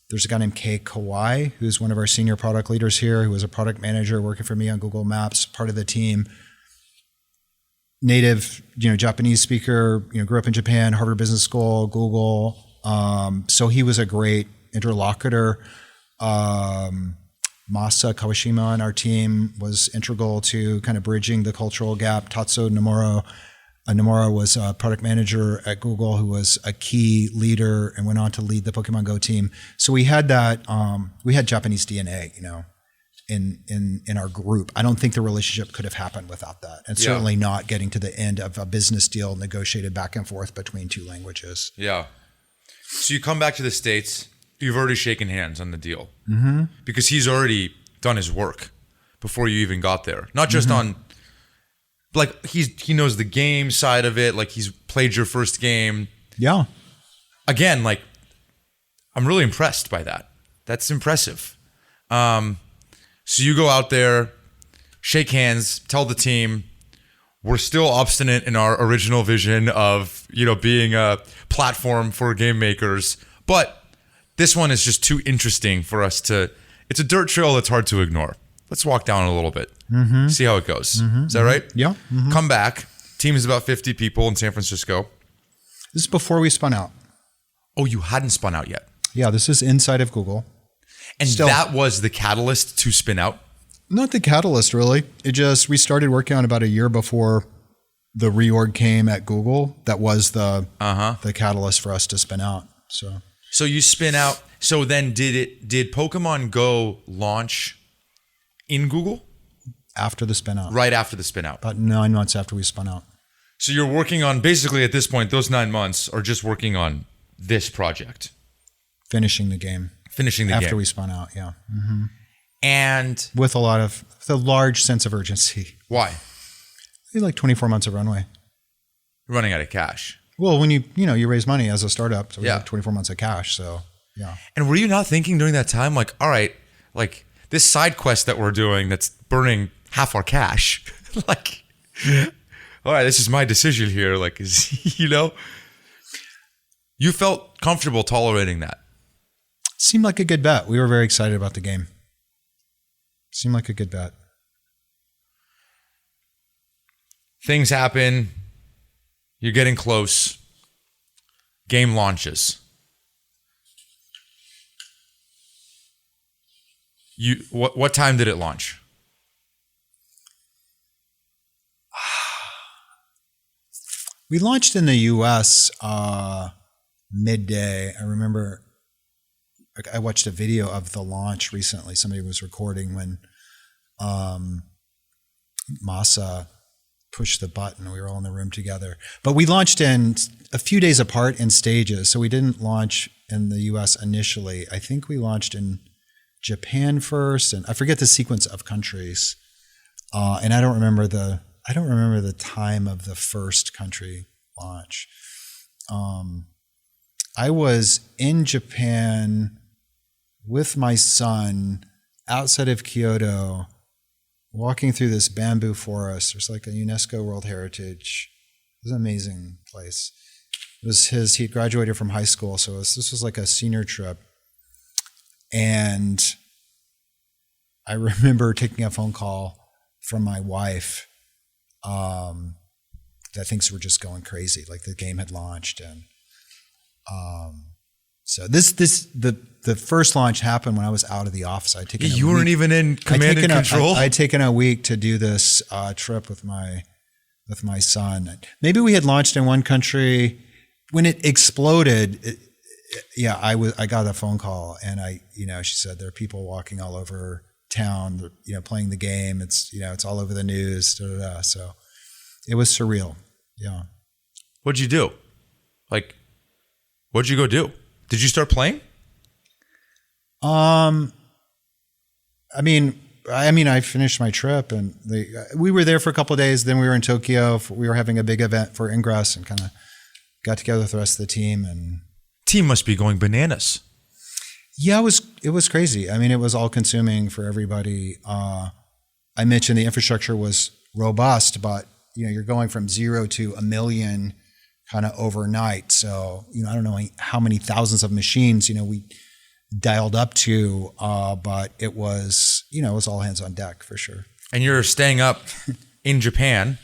B: There's a guy named Kei Kawai, who's one of our senior product leaders here, who was a product manager working for me on Google Maps, part of the team. Native, Japanese speaker, grew up in Japan, Harvard Business School, Google. So he was a great interlocutor. Masa Kawashima on our team was integral to kind of bridging the cultural gap. Tatsuo Nomura was a product manager at Google who was a key leader and went on to lead the Pokemon Go team. So we had that, we had Japanese DNA, in our group. I don't think the relationship could have happened without that. And certainly not getting to the end of a business deal negotiated back and forth between two languages.
A: Yeah. So you come back to the States, you've already shaken hands on the deal because he's already done his work before you even got there. Not just on, like he knows the game side of it. Like he's played your first game.
B: Yeah.
A: Again, like I'm really impressed by that. That's impressive. So you go out there, shake hands, tell the team, we're still obstinate in our original vision of, being a platform for game makers, but this one is just too interesting for us it's a dirt trail that's hard to ignore. Let's walk down a little bit, see how it goes. Is that right?
B: Yeah.
A: Come back. Team is about 50 people in San Francisco.
B: This is before we spun out.
A: Oh, you hadn't spun out yet.
B: Yeah, this is inside of Google.
A: And that was the catalyst to spin out?
B: Not the catalyst, really. We started working on about a year before the reorg came at Google. That was the catalyst for us to spin out. So
A: you spin out. So then did Pokemon Go launch in Google?
B: After the spin out.
A: Right after the spin out.
B: About 9 months after we spun out.
A: So you're working on, basically at this point, those 9 months are just working on this project.
B: Finishing the game. After we spun out, yeah.
A: And
B: with a large sense of urgency.
A: Why?
B: Like 24 months of runway.
A: Running out of cash.
B: Well, when you raise money as a startup, so we have 24 months of cash, so yeah.
A: And were you not thinking during that time, like, all right, like this side quest that we're doing that's burning half our cash, like, all right, this is my decision here, like, you felt comfortable tolerating that.
B: Seemed like a good bet. We were very excited about the game. Seemed like a good bet.
A: Things happen. You're getting close. Game launches. What time did it launch?
B: We launched in the US midday. I remember I watched a video of the launch recently. Somebody was recording when Masa pushed the button. We were all in the room together. But we launched in a few days apart in stages. So we didn't launch in the US initially. I think we launched in Japan first, and I forget the sequence of countries. And I don't remember the time of the first country launch. I was in Japan with my son outside of Kyoto, walking through this bamboo forest. There's like a UNESCO World Heritage. It was an amazing place. It was he graduated from high school, so this was like a senior trip. And I remember taking a phone call from my wife that things were just going crazy. Like the game had launched, and so the first launch happened when I was out of the office. I'd taken
A: you weren't even in command and control.
B: I'd taken a week to do this trip with my son. Maybe we had launched in one country when it exploded. I got a phone call, and she said there are people walking all over town, playing the game. It's all over the news. So it was surreal. Yeah.
A: What'd you do? Like, what'd you go do? Did you start playing?
B: I finished my trip and we were there for a couple of days. Then we were in Tokyo. We were having a big event for Ingress and kind of got together with the rest of the team. And
A: team must be going bananas.
B: Yeah, it was crazy. I mean, it was all consuming for everybody. I mentioned the infrastructure was robust, but you're going from 0 to 1 million kind of overnight. So, I don't know how many thousands of machines, we dialed up to, but it was, it was all hands on deck for sure.
A: And you're staying up in Japan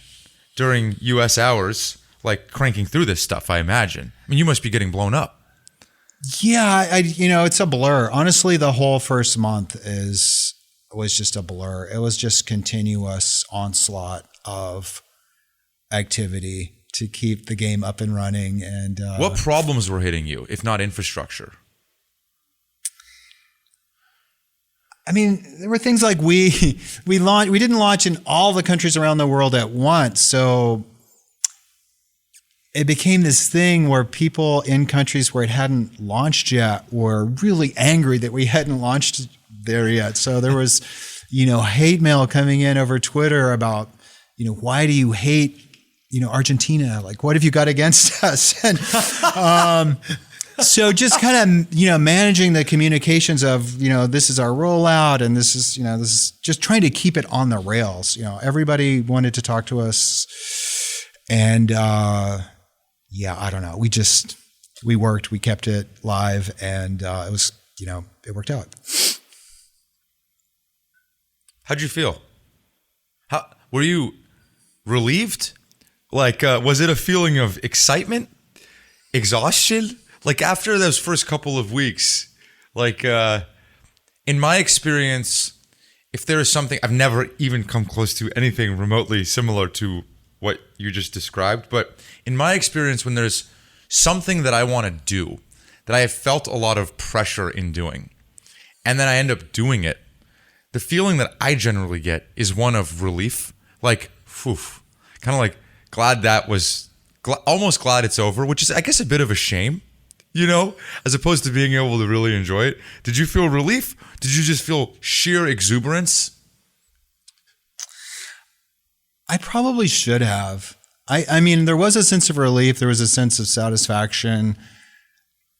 A: during US hours, like cranking through this stuff, I imagine. I mean, you must be getting blown up.
B: Yeah, it's a blur. Honestly, the whole first month was just a blur. It was just continuous onslaught of activity to keep the game up and running. And
A: what problems were hitting you, if not infrastructure?
B: I mean, there were things like we didn't launch in all the countries around the world at once, so it became this thing where people in countries where it hadn't launched yet were really angry that we hadn't launched there yet. So there was, hate mail coming in over Twitter about, why do you hate, Argentina? Like, what have you got against us? And so just kind of, managing the communications of, this is our rollout and this is just trying to keep it on the rails. Everybody wanted to talk to us and, yeah, I don't know. We worked, we kept it live and, it was, it worked out.
A: How'd you feel? Were you relieved? Like, was it a feeling of excitement, exhaustion? Like after those first couple of weeks, like in my experience, if there is something, I've never even come close to anything remotely similar to what you just described. But in my experience, when there's something that I want to do, that I have felt a lot of pressure in doing, and then I end up doing it, the feeling that I generally get is one of relief, like, kind of like glad that was, almost glad it's over, which is, I guess, a bit of a shame, as opposed to being able to really enjoy it. Did you feel relief? Did you just feel sheer exuberance?
B: I probably should have. I mean, there was a sense of relief. There was a sense of satisfaction.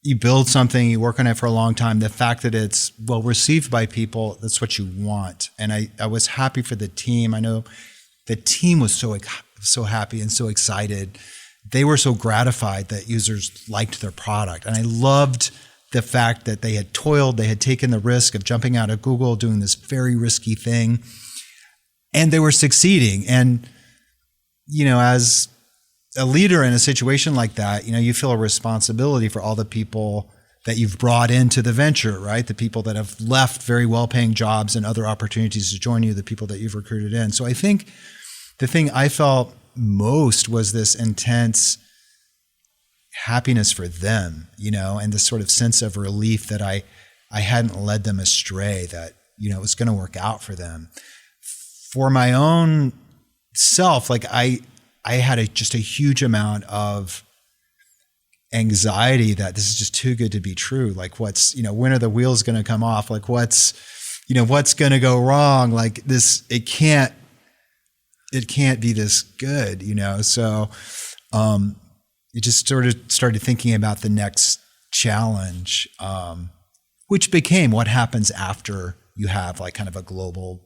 B: You build something, you work on it for a long time. The fact that it's well received by people, that's what you want. And I was happy for the team. I know the team was so happy and so excited. They were so gratified that users liked their product. And I loved the fact that they had toiled, they had taken the risk of jumping out of Google, doing this very risky thing, and they were succeeding. And, as a leader in a situation like that, you feel a responsibility for all the people that you've brought into the venture, right? The people that have left very well-paying jobs and other opportunities to join you, the people that you've recruited in. So I think the thing I felt most was this intense happiness for them, and this sort of sense of relief that I hadn't led them astray, that, it was going to work out for them. For my own self, like I had just a huge amount of anxiety that this is just too good to be true. Like when are the wheels going to come off? Like what's going to go wrong? Like this, it can't be this good, So, it just sort of started thinking about the next challenge, which became what happens after you have like kind of a global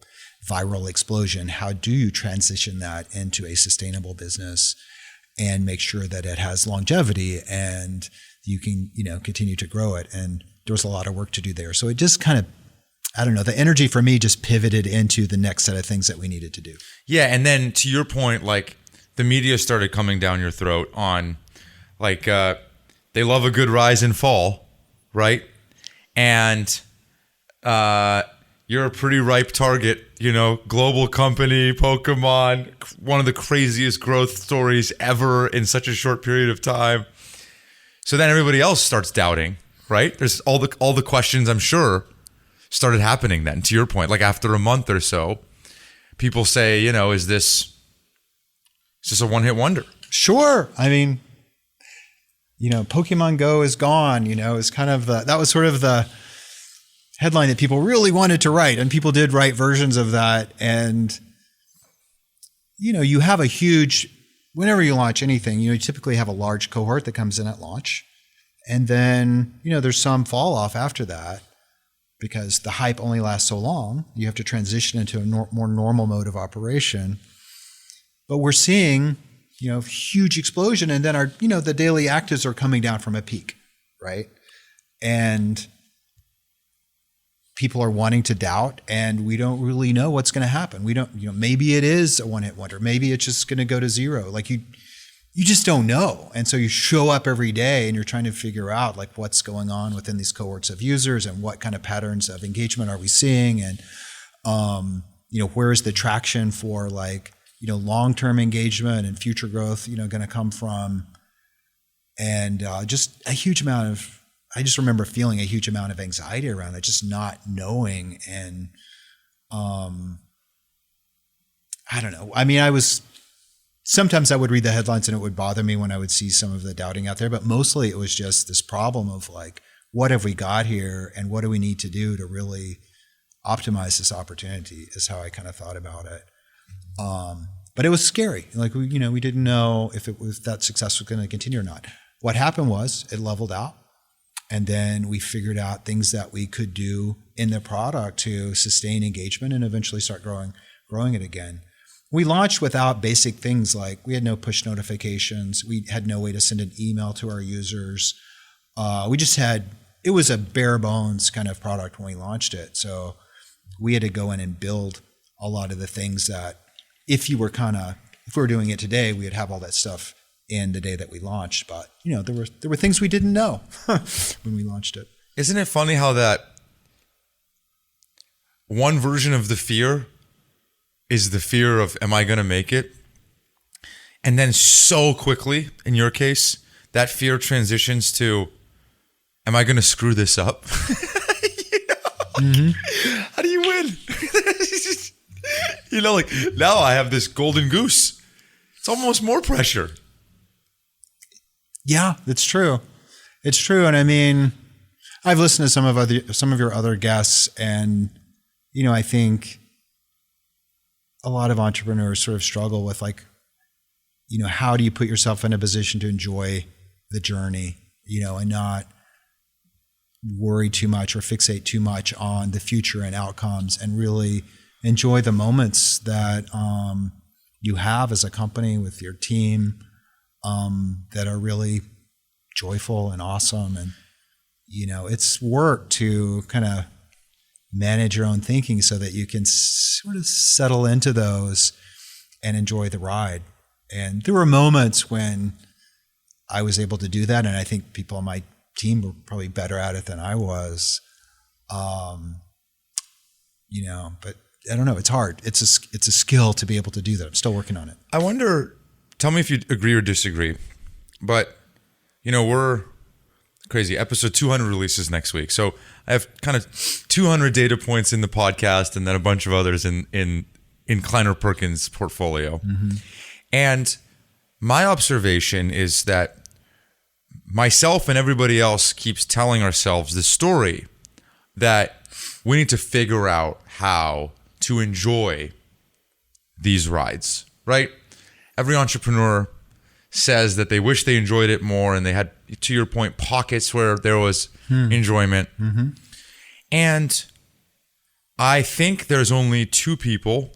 B: viral explosion. How do you transition that into a sustainable business and make sure that it has longevity and you can, continue to grow it? And there was a lot of work to do there. So it just kind of, I don't know, the energy for me just pivoted into the next set of things that we needed to do.
A: Yeah. And then to your point, like the media started coming down your throat on like, they love a good rise and fall, right? And, you're a pretty ripe target, global company, Pokemon, one of the craziest growth stories ever in such a short period of time. So then everybody else starts doubting, right? There's all the questions, I'm sure, started happening then, to your point. Like after a month or so, people say, is this a one-hit wonder?
B: Sure. I mean, Pokemon Go is gone, is kind of that was sort of the headline that people really wanted to write, and people did write versions of that. And, you have a huge, whenever you launch anything, you typically have a large cohort that comes in at launch. And then, there's some fall off after that because the hype only lasts so long. You have to transition into a more normal mode of operation. But we're seeing, huge explosion. And then the daily actives are coming down from a peak, right? And people are wanting to doubt, and we don't really know what's going to happen. We don't, maybe it is a one-hit wonder. Maybe it's just going to go to zero. Like you just don't know. And so you show up every day and you're trying to figure out like what's going on within these cohorts of users and what kind of patterns of engagement are we seeing, and where is the traction for long-term engagement and future growth going to come from. And just a huge amount of, I just remember feeling a huge amount of anxiety around it, just not knowing. And I don't know. I mean, sometimes I would read the headlines and it would bother me when I would see some of the doubting out there, but mostly it was just this problem of what have we got here and what do we need to do to really optimize this opportunity is how I kind of thought about it. But it was scary. We didn't know if that success was going to continue or not. What happened was it leveled out. And then we figured out things that we could do in the product to sustain engagement and eventually start growing it again. We launched without basic things like we had no push notifications. We had no way to send an email to our users. It was a bare bones kind of product when we launched it. So we had to go in and build a lot of the things that if we were doing it today, we would have all that stuff in the day that we launched. But, there were things we didn't know when we launched it.
A: Isn't it funny how that one version of the fear is the fear of, am I going to make it? And then so quickly, in your case, that fear transitions to, am I going to screw this up? How do you win? Now I have this golden goose. It's almost more pressure.
B: Yeah, it's true. It's true. And I mean, I've listened to some of your other guests, and, I think a lot of entrepreneurs sort of struggle with how do you put yourself in a position to enjoy the journey, and not worry too much or fixate too much on the future and outcomes, and really enjoy the moments that you have as a company with your team that are really joyful and awesome. And, it's work to kind of manage your own thinking so that you can sort of settle into those and enjoy the ride. And there were moments when I was able to do that, and I think people on my team were probably better at it than I was. But I don't know. It's hard. It's a skill to be able to do that. I'm still working on it.
A: I wonder, tell me if you agree or disagree, but we're crazy. Episode 200 releases next week. So I have kind of 200 data points in the podcast and then a bunch of others in Kleiner Perkins' portfolio. Mm-hmm. And my observation is that myself and everybody else keeps telling ourselves the story that we need to figure out how to enjoy these rides, right? Every entrepreneur says that they wish they enjoyed it more and they had, to your point, pockets where there was enjoyment. Mm-hmm. And I think there's only two people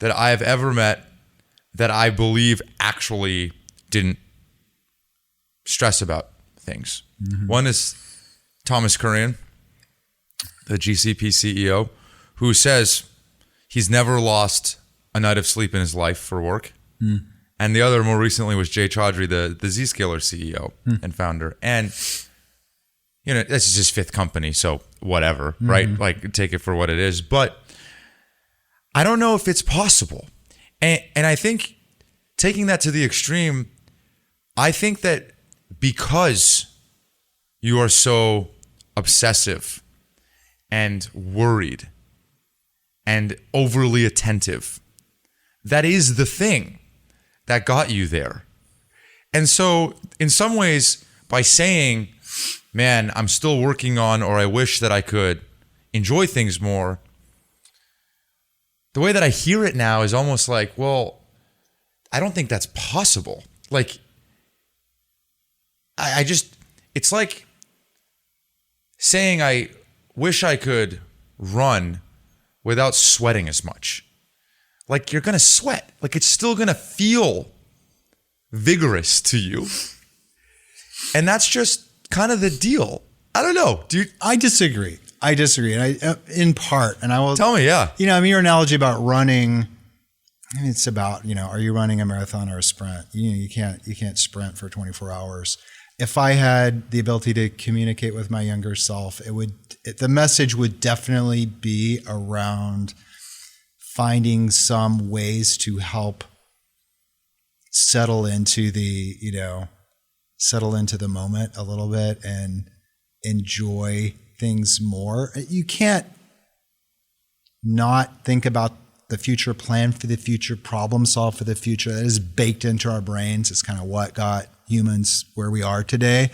A: that I've ever met that I believe actually didn't stress about things. Mm-hmm. One is Thomas Kurian, the GCP CEO, who says he's never lost a night of sleep in his life for work. Mm. And the other more recently was Jay Chaudhry, the Zscaler CEO and founder. And, this is his fifth company, so whatever, right? Like, take it for what it is. But I don't know if it's possible. And I think taking that to the extreme, I think that because you are so obsessive and worried and overly attentive, that is the thing that got you there. And so in some ways, by saying, man, I'm still working on, or I wish that I could enjoy things more, the way that I hear it now is almost like, well, I don't think that's possible. Like, I just, it's like saying I wish I could run without sweating as much. Like, you're going to sweat. Like, it's still going to feel vigorous to you. And that's just kind of the deal. I don't know, dude.
B: I disagree. And in part, and I will
A: tell me, yeah.
B: Your analogy about running, it's about, are you running a marathon or a sprint? You can't sprint for 24 hours. If I had the ability to communicate with my younger self, the message would definitely be around finding some ways to help settle into the moment a little bit and enjoy things more. You can't not think about the future, plan for the future, problem solve for the future. That is baked into our brains. It's kind of what got humans where we are today.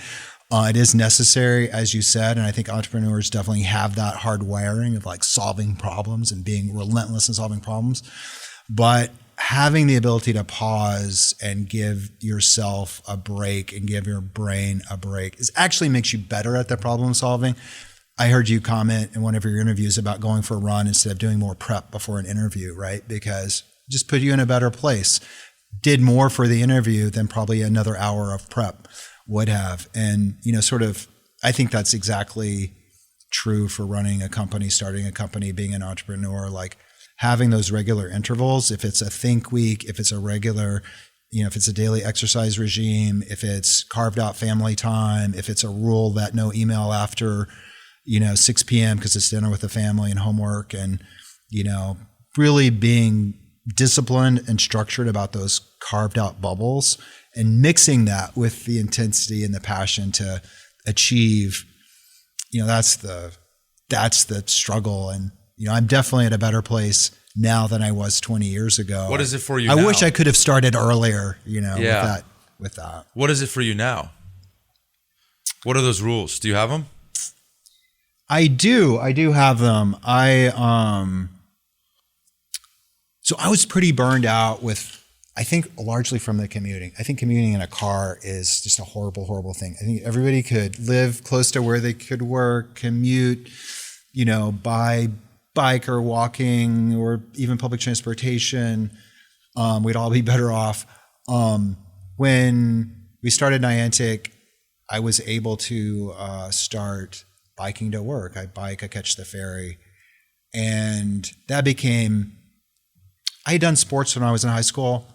B: It is necessary, as you said, and I think entrepreneurs definitely have that hard wiring of like solving problems and being relentless in solving problems. But having the ability to pause and give yourself a break and give your brain a break actually makes you better at the problem solving. I heard you comment in one of your interviews about going for a run instead of doing more prep before an interview, right? Because it just put you in a better place. Did more for the interview than probably another hour of prep would have. And, I think that's exactly true for running a company, starting a company, being an entrepreneur, like having those regular intervals. If it's a think week, if it's a regular, if it's a daily exercise regime, if it's carved out family time, if it's a rule that no email after 6 p.m. because it's dinner with the family and homework, and, really being disciplined and structured about those carved out bubbles and mixing that with the intensity and the passion to achieve, that's the struggle. And, I'm definitely at a better place now than I was 20 years ago.
A: What is it for you
B: now?
A: I
B: wish I could have started earlier, with that.
A: What is it for you now? What are those rules? Do you have them?
B: I do have them. So I was pretty burned out with, I think largely from the commuting. I think commuting in a car is just a horrible, horrible thing. I think everybody could live close to where they could work, commute, by bike or walking or even public transportation. We'd all be better off. When we started Niantic, I was able to start biking to work. I catch the ferry. And that became, I had done sports when I was in high school,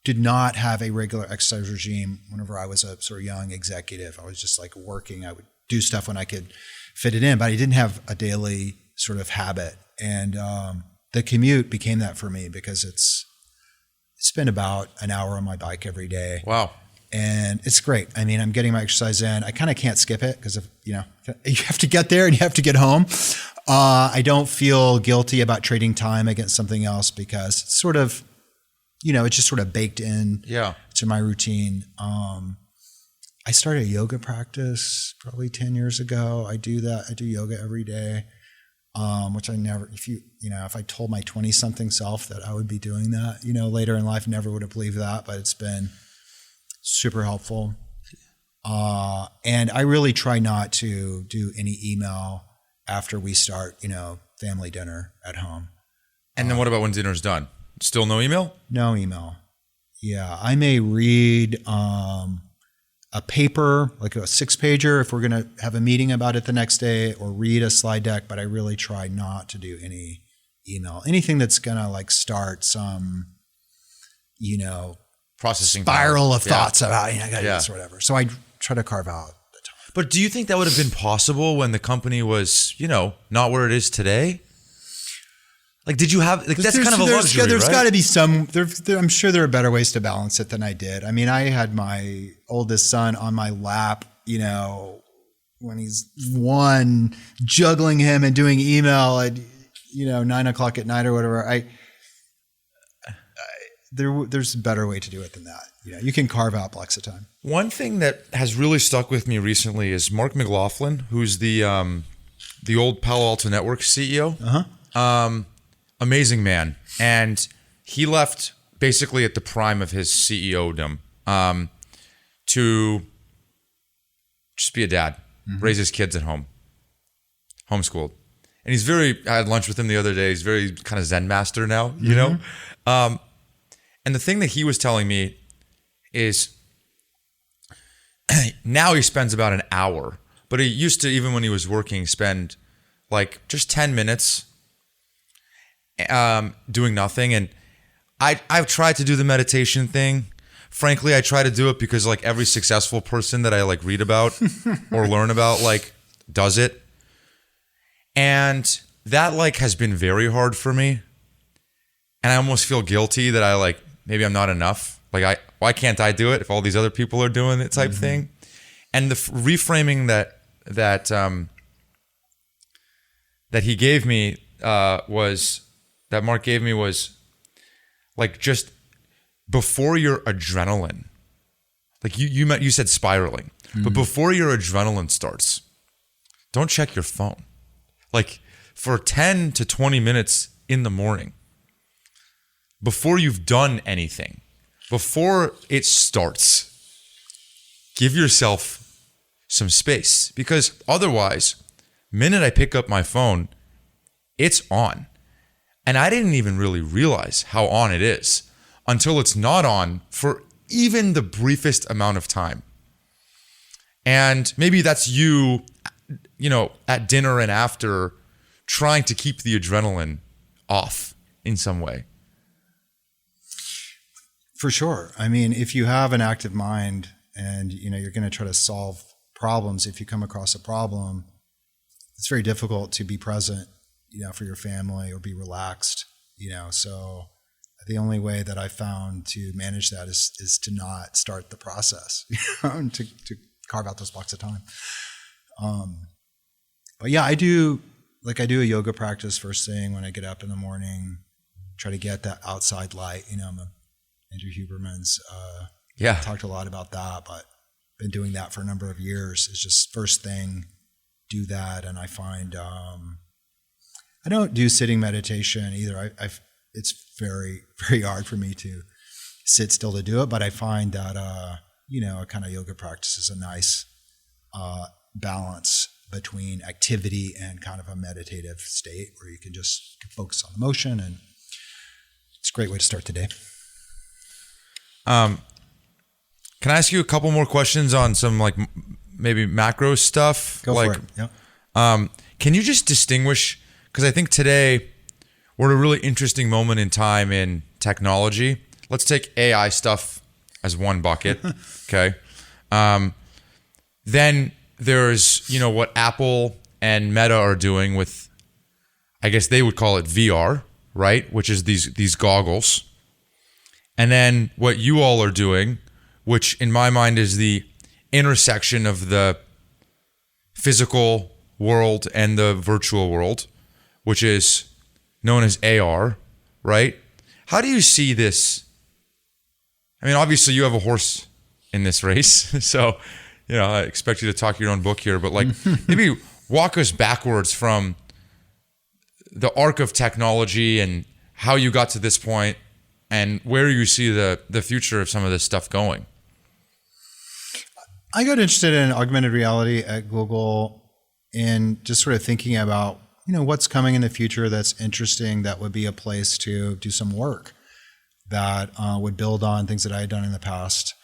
B: did not have a regular exercise regime whenever I was a sort of young executive. I was just like working. I would do stuff when I could fit it in, but I didn't have a daily sort of habit. And the commute became that for me because it's been about an hour on my bike every day.
A: Wow.
B: And it's great. I mean, I'm getting my exercise in. I kind of can't skip it because you have to get there and you have to get home. I don't feel guilty about trading time against something else because it's sort of, it's just sort of baked in to my routine. I started a yoga practice probably 10 years ago. I do that. I do yoga every day, which I never, if I told my 20-something self that I would be doing that, later in life, never would have believed that, but it's been super helpful. And I really try not to do any email after we start, family dinner at home.
A: And then what about when dinner's done? Still no email?
B: No email. Yeah. I may read a paper, like a 6-pager if we're going to have a meeting about it the next day, or read a slide deck, but I really try not to do any email. Anything that's going to like start some,
A: processing
B: spiral of thoughts about, I got to do this or whatever. So I try to carve out the time.
A: But do you think that would have been possible when the company was, not where it is today? Like, did you have, that's kind of a luxury,
B: There's
A: right?
B: got to be some, I'm sure there are better ways to balance it than I did. I mean, I had my oldest son on my lap, when he's 1, juggling him and doing email at, 9 o'clock at night or whatever. there's a better way to do it than that. You can carve out blocks of time.
A: One thing that has really stuck with me recently is Mark McLaughlin, who's the old Palo Alto Networks CEO. Amazing man. And he left basically at the prime of his CEO-dom to just be a dad, raise his kids at home, homeschooled. And I had lunch with him the other day. He's very kind of Zen master now, you know? And the thing that he was telling me is now he spends about an hour, but he used to, even when he was working, spend like just 10 minutes doing nothing. And I've tried to do the meditation thing. Frankly, I try to do it because like every successful person that I like read about or learn about like does it. And that like has been very hard for me. And I almost feel guilty that I like, maybe I'm not enough. Like why can't I do it if all these other people are doing it type thing? And the reframing that he gave me that Mark gave me was like just before your adrenaline, like you said spiraling, but before your adrenaline starts, don't check your phone. Like for 10 to 20 minutes in the morning, before you've done anything, before it starts, give yourself some space, because otherwise, minute I pick up my phone, it's on. And I didn't even really realize how on it is until it's not on for even the briefest amount of time. And maybe that's you at dinner and after trying to keep the adrenaline off in some way.
B: For sure. I mean, if you have an active mind and, you're going to try to solve problems, if you come across a problem, it's very difficult to be present, for your family or be relaxed, so the only way that I found to manage that is to not start the process, and to carve out those blocks of time. But yeah, I do a yoga practice first thing when I get up in the morning, try to get that outside light. I'm a Andrew Huberman's, talked a lot about that, but been doing that for a number of years. It's just first thing, do that. And I find, I don't do sitting meditation either. It's very, very hard for me to sit still to do it, but I find that, a kind of yoga practice is a nice, balance between activity and kind of a meditative state where you can just focus on the motion, and it's a great way to start the day.
A: Can I ask you a couple more questions on some like maybe macro stuff?
B: Go for it. Yeah.
A: Can you just distinguish, because I think today we're at a really interesting moment in time in technology. Let's take AI stuff as one bucket. Okay. Then there's, what Apple and Meta are doing with, I guess they would call it VR, right? Which is these goggles. And then what you all are doing, which in my mind is the intersection of the physical world and the virtual world, which is known as AR, right? How do you see this? I mean, obviously you have a horse in this race, so I expect you to talk your own book here, but like maybe walk us backwards from the arc of technology and how you got to this point and where you see the future of some of this stuff going.
B: I got interested in augmented reality at Google and just sort of thinking about, what's coming in the future that's interesting, that would be a place to do some work that would build on things that I had done in the past.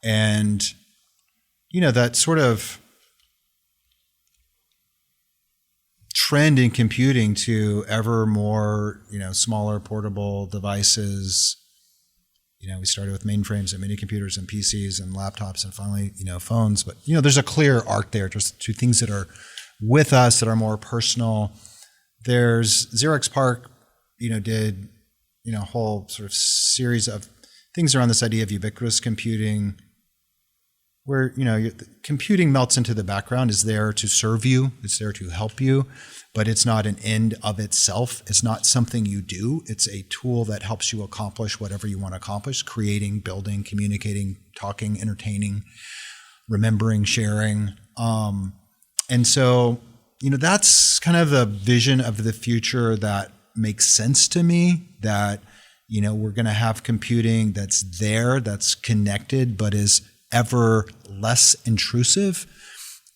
B: And, that sort of trend in computing to ever more, smaller portable devices. We started with mainframes and mini computers and PCs and laptops and finally, phones. But, there's a clear arc there, just to things that are with us that are more personal. There's Xerox PARC, did, a whole sort of series of things around this idea of ubiquitous computing. where, the computing melts into the background, is there to serve you. It's there to help you, but it's not an end of itself. It's not something you do. It's a tool that helps you accomplish whatever you want to accomplish: creating, building, communicating, talking, entertaining, remembering, sharing. And so, that's kind of the vision of the future that makes sense to me, that, we're going to have computing that's there, that's connected, but is ever less intrusive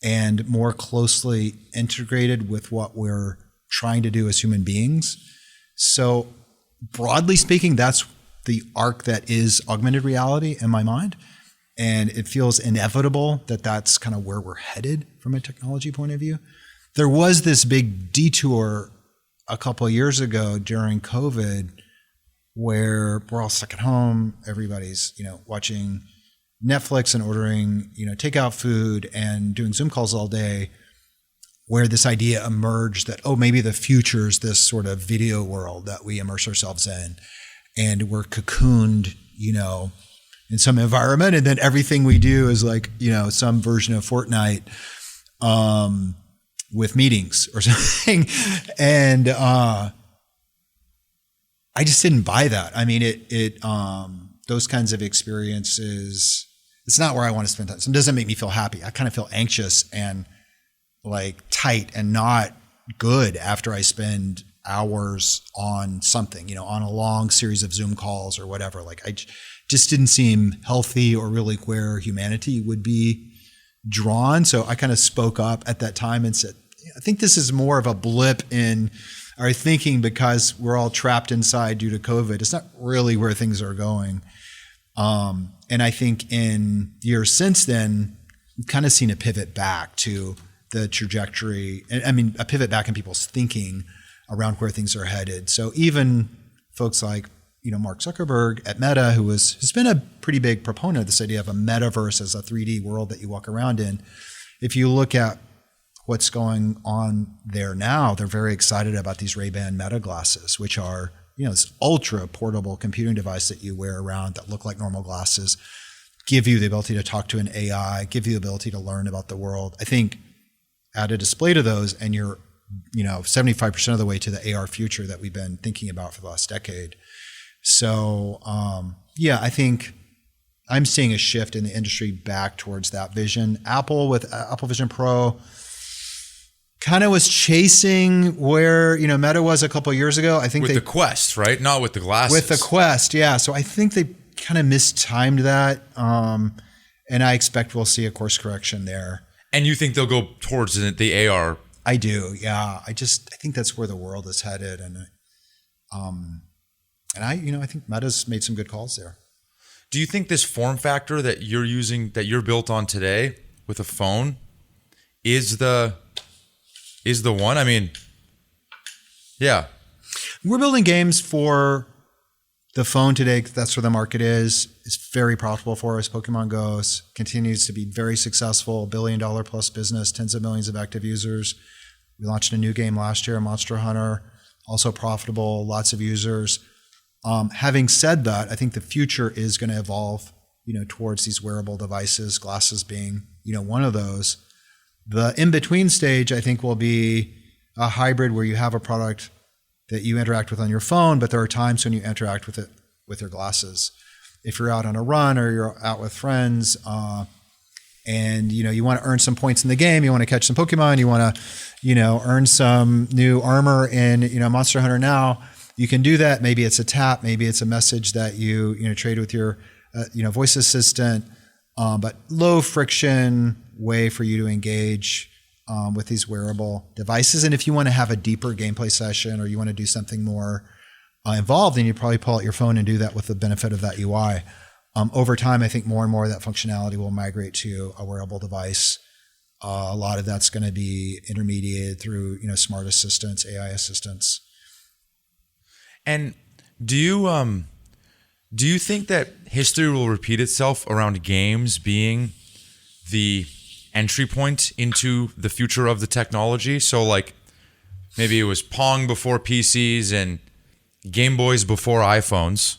B: and more closely integrated with what we're trying to do as human beings. So broadly speaking, that's the arc that is augmented reality in my mind. And it feels inevitable that that's kind of where we're headed from a technology point of view. There was this big detour a couple of years ago during COVID where we're all stuck at home. Everybody's, watching Netflix and ordering, takeout food and doing Zoom calls all day, where this idea emerged that, maybe the future is this sort of video world that we immerse ourselves in, and we're cocooned, in some environment, and then everything we do is like, some version of Fortnite with meetings or something. And I just didn't buy that. I mean, those kinds of experiences, it's not where I want to spend time. So it doesn't make me feel happy. I kind of feel anxious and like tight and not good after I spend hours on something, on a long series of Zoom calls or whatever. Like, I just didn't seem healthy or really where humanity would be drawn. So I kind of spoke up at that time and said, I think this is more of a blip in our thinking because we're all trapped inside due to COVID. It's not really where things are going. And I think in years since then, we've kind of seen a pivot back to the trajectory. I mean, a pivot back in people's thinking around where things are headed. So even folks like, Mark Zuckerberg at Meta, has been a pretty big proponent of this idea of a metaverse as a 3D world that you walk around in. If you look at what's going on there now, they're very excited about these Ray-Ban Meta glasses, which are, this ultra portable computing device that you wear around that look like normal glasses, give you the ability to talk to an AI, give you the ability to learn about the world. I think add a display to those and you're, 75% of the way to the AR future that we've been thinking about for the last decade. So, I think I'm seeing a shift in the industry back towards that vision. Apple with Apple Vision Pro kind of was chasing where, Meta was a couple of years ago. I think
A: with the Quest, right? Not with the glasses.
B: With the Quest, yeah. So I think they kind of mistimed that. And I expect we'll see a course correction there.
A: And you think they'll go towards the AR?
B: I do, yeah. I think that's where the world is headed. And I think Meta's made some good calls there.
A: Do you think this form factor that you're using, that you're built on today with a phone, is the one? I mean, yeah.
B: We're building games for the phone today. That's where the market is. It's very profitable for us. Pokémon Go continues to be very successful, $1 billion plus business, tens of millions of active users. We launched a new game last year, Monster Hunter, also profitable, lots of users. Having said that, I think the future is going to evolve, towards these wearable devices, glasses being, one of those. The in-between stage, I think, will be a hybrid where you have a product that you interact with on your phone, but there are times when you interact with it with your glasses. If you're out on a run or you're out with friends, and you want to earn some points in the game, you want to catch some Pokemon, you want to, earn some new armor in, Monster Hunter now. You can do that. Maybe it's a tap. Maybe it's a message that you trade with your, voice assistant. But low friction way for you to engage with these wearable devices. And if you want to have a deeper gameplay session or you want to do something more involved, then you probably pull out your phone and do that with the benefit of that UI. Over time, I think more and more of that functionality will migrate to a wearable device. A lot of that's going to be intermediated through smart assistants, AI assistants.
A: And do you think that history will repeat itself around games being the entry point into the future of the technology? So like maybe it was Pong before PCs and Game Boys before iPhones.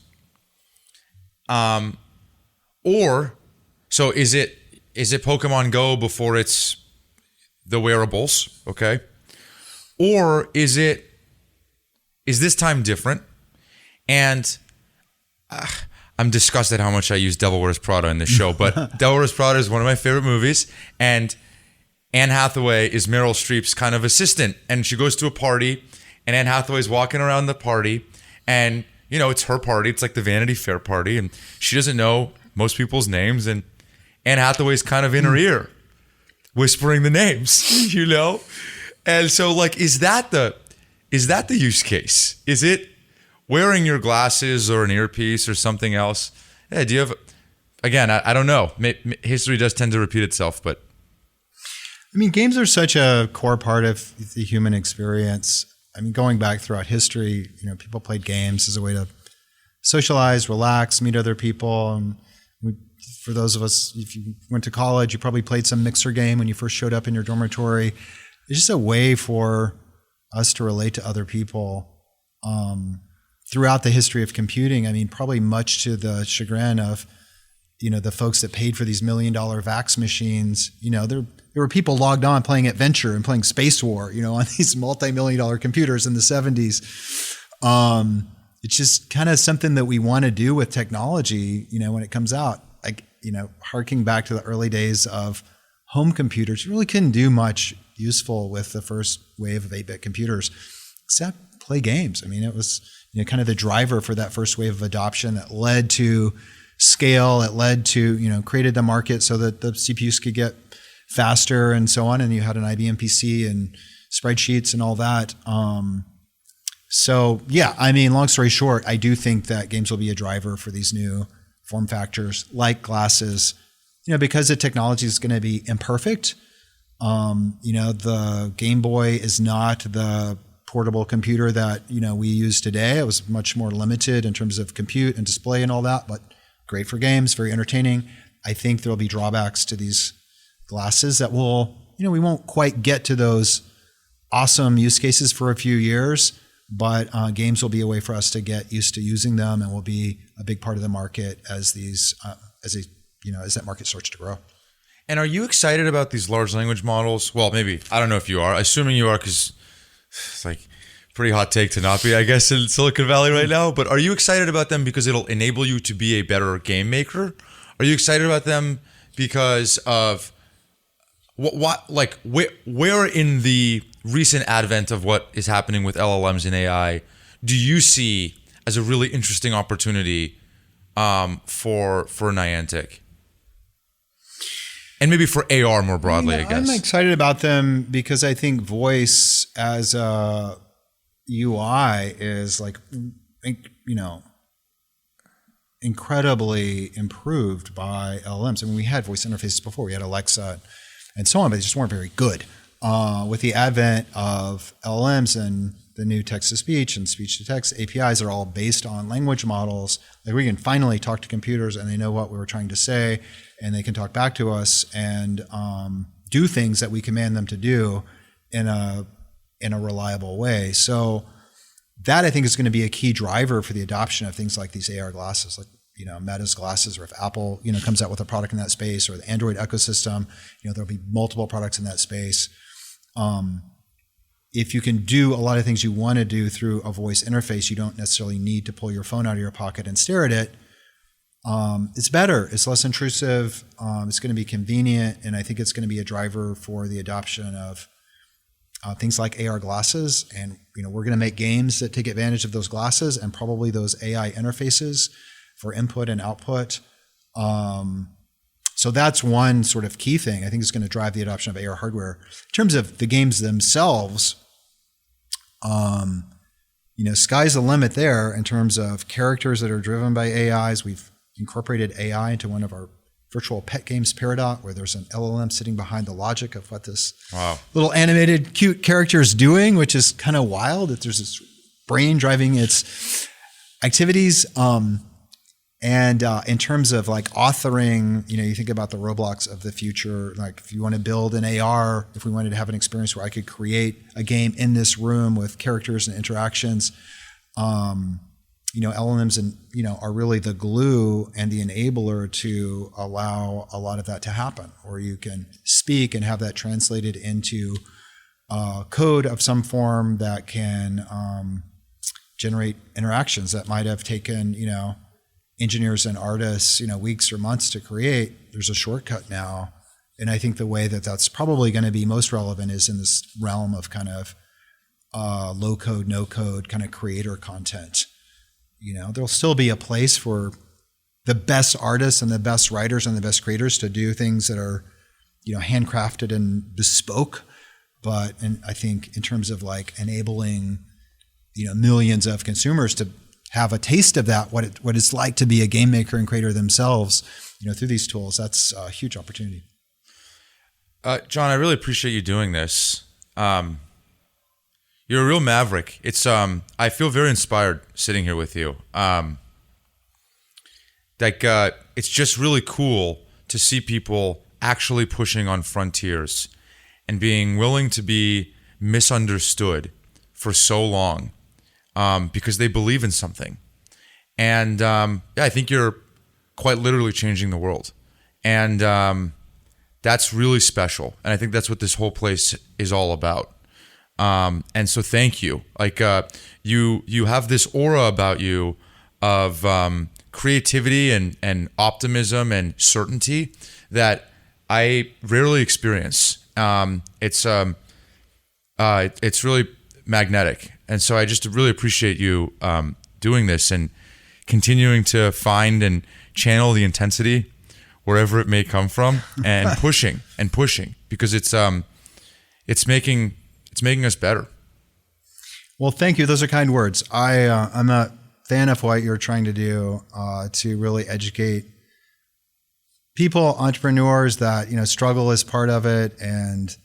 A: Or so is it is it Pokemon Go before it's the wearables? Okay. Or is this time different? And I'm disgusted how much I use Devil Wears Prada in this show, but Devil Wears Prada is one of my favorite movies. And Anne Hathaway is Meryl Streep's kind of assistant. And she goes to a party, and Anne Hathaway's walking around the party, and, it's her party. It's like the Vanity Fair party, and she doesn't know most people's names, and Anne Hathaway's kind of in her ear, whispering the names, And so, like, is that the use case? Is it wearing your glasses or an earpiece or something else? Yeah, do you have? Again, I don't know. History does tend to repeat itself, but
B: I mean, games are such a core part of the human experience. I mean, going back throughout history, people played games as a way to socialize, relax, meet other people. And for those of us, if you went to college, you probably played some mixer game when you first showed up in your dormitory. It's just a way for us to relate to other people. Throughout the history of computing, I mean, probably much to the chagrin of, the folks that paid for these $1 million VAX machines, there were people logged on playing Adventure and playing Space War, on these multi-million-dollar computers in the 70s. It's just kind of something that we want to do with technology, when it comes out. Like, harking back to the early days of home computers, you really couldn't do much useful with the first wave of 8-bit computers, except play games. I mean, it was kind of the driver for that first wave of adoption that led to scale. It led to created the market so that the CPUs could get faster and so on. And you had an IBM PC and spreadsheets and all that. So yeah, I mean, long story short, I do think that games will be a driver for these new form factors like glasses. Because the technology is going to be imperfect. The Game Boy is not the portable computer that, we use today. It was much more limited in terms of compute and display and all that, but great for games, very entertaining. I think there'll be drawbacks to these glasses that will, we won't quite get to those awesome use cases for a few years, but games will be a way for us to get used to using them and will be a big part of the market as as that market starts to grow.
A: And are you excited about these large language models? Well, maybe, I don't know if you are. Assuming you are, because it's like pretty hot take to not be, I guess, in Silicon Valley right now. But are you excited about them because it'll enable you to be a better game maker? Are you excited about them because of where in the recent advent of what is happening with LLMs and AI do you see as a really interesting opportunity for Niantic? And maybe for AR more broadly, I guess.
B: I'm excited about them because I think voice as a UI is incredibly improved by LLMs. I mean, we had voice interfaces before. We had Alexa and so on, but they just weren't very good. With the advent of LLMs and the new text-to-speech and speech-to-text APIs are all based on language models, like we can finally talk to computers and they know what we were trying to say, and they can talk back to us and do things that we command them to do in a reliable way. So that, I think, is going to be a key driver for the adoption of things like these AR glasses, like Meta's glasses, or if Apple comes out with a product in that space, or the Android ecosystem, there'll be multiple products in that space. If you can do a lot of things you want to do through a voice interface, you don't necessarily need to pull your phone out of your pocket and stare at it. It's better. It's less intrusive. It's going to be convenient, and I think it's going to be a driver for the adoption of things like AR glasses. And we're going to make games that take advantage of those glasses and probably those AI interfaces for input and output. So that's one sort of key thing I think is going to drive the adoption of AR hardware. In terms of the games themselves, sky's the limit there in terms of characters that are driven by AIs. We've incorporated AI into one of our virtual pet games, Peridot, where there's an LLM sitting behind the logic of what this little animated, cute character is doing, which is kind of wild that there's this brain driving its activities. And in terms of like authoring, you think about the Roblox of the future, like if you want to build an AR, if we wanted to have an experience where I could create a game in this room with characters and interactions, LLMs and, are really the glue and the enabler to allow a lot of that to happen, or you can speak and have that translated into code of some form that can generate interactions that might have taken, engineers and artists, weeks or months to create. There's a shortcut now. And I think the way that that's probably going to be most relevant is in this realm of kind of low code, no code kind of creator content. There'll still be a place for the best artists and the best writers and the best creators to do things that are, handcrafted and bespoke. And I think in terms of like enabling, millions of consumers to have a taste of that, what it's like to be a game maker and creator themselves, through these tools, that's a huge opportunity.
A: John, I really appreciate you doing this. You're a real maverick. It's I feel very inspired sitting here with you. It's just really cool to see people actually pushing on frontiers and being willing to be misunderstood for so long because they believe in something. And I think you're quite literally changing the world. And that's really special. And I think that's what this whole place is all about. And so thank you. You have this aura about you of creativity and optimism and certainty that I rarely experience. It's really magnetic. And so I just really appreciate you doing this and continuing to find and channel the intensity wherever it may come from and pushing because it's making us better.
B: Well, thank you. Those are kind words. I'm a fan of what you're trying to do to really educate people, entrepreneurs that, struggle is part of it. And,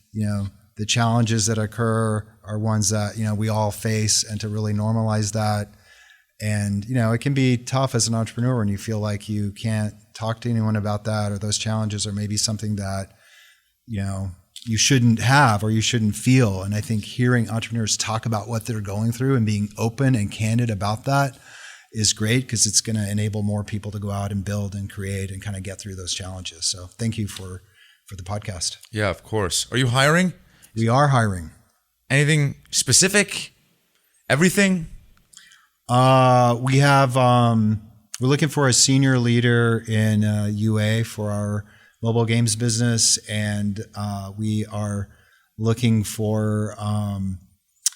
B: the challenges that occur are ones that, we all face, and to really normalize that. And, it can be tough as an entrepreneur when you feel like you can't talk to anyone about that, or those challenges are maybe something that, you shouldn't have or you shouldn't feel. And I think hearing entrepreneurs talk about what they're going through and being open and candid about that is great, because it's going to enable more people to go out and build and create and kind of get through those challenges. So thank you for the podcast.
A: Yeah, of course. Are you hiring?
B: We are hiring.
A: Anything specific? Everything?
B: We have, we're looking for a senior leader in UA for our mobile games business. And we are looking for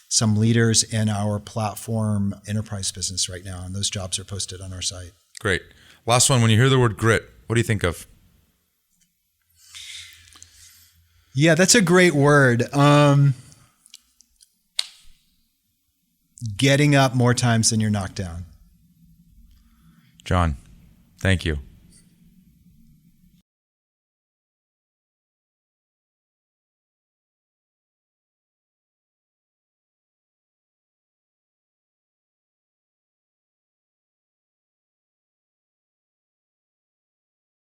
B: some leaders in our platform enterprise business right now. And those jobs are posted on our site.
A: Great. Last one. When you hear the word grit, what do you think of?
B: Yeah, that's a great word. Getting up more times than you're knocked down.
A: John, thank you.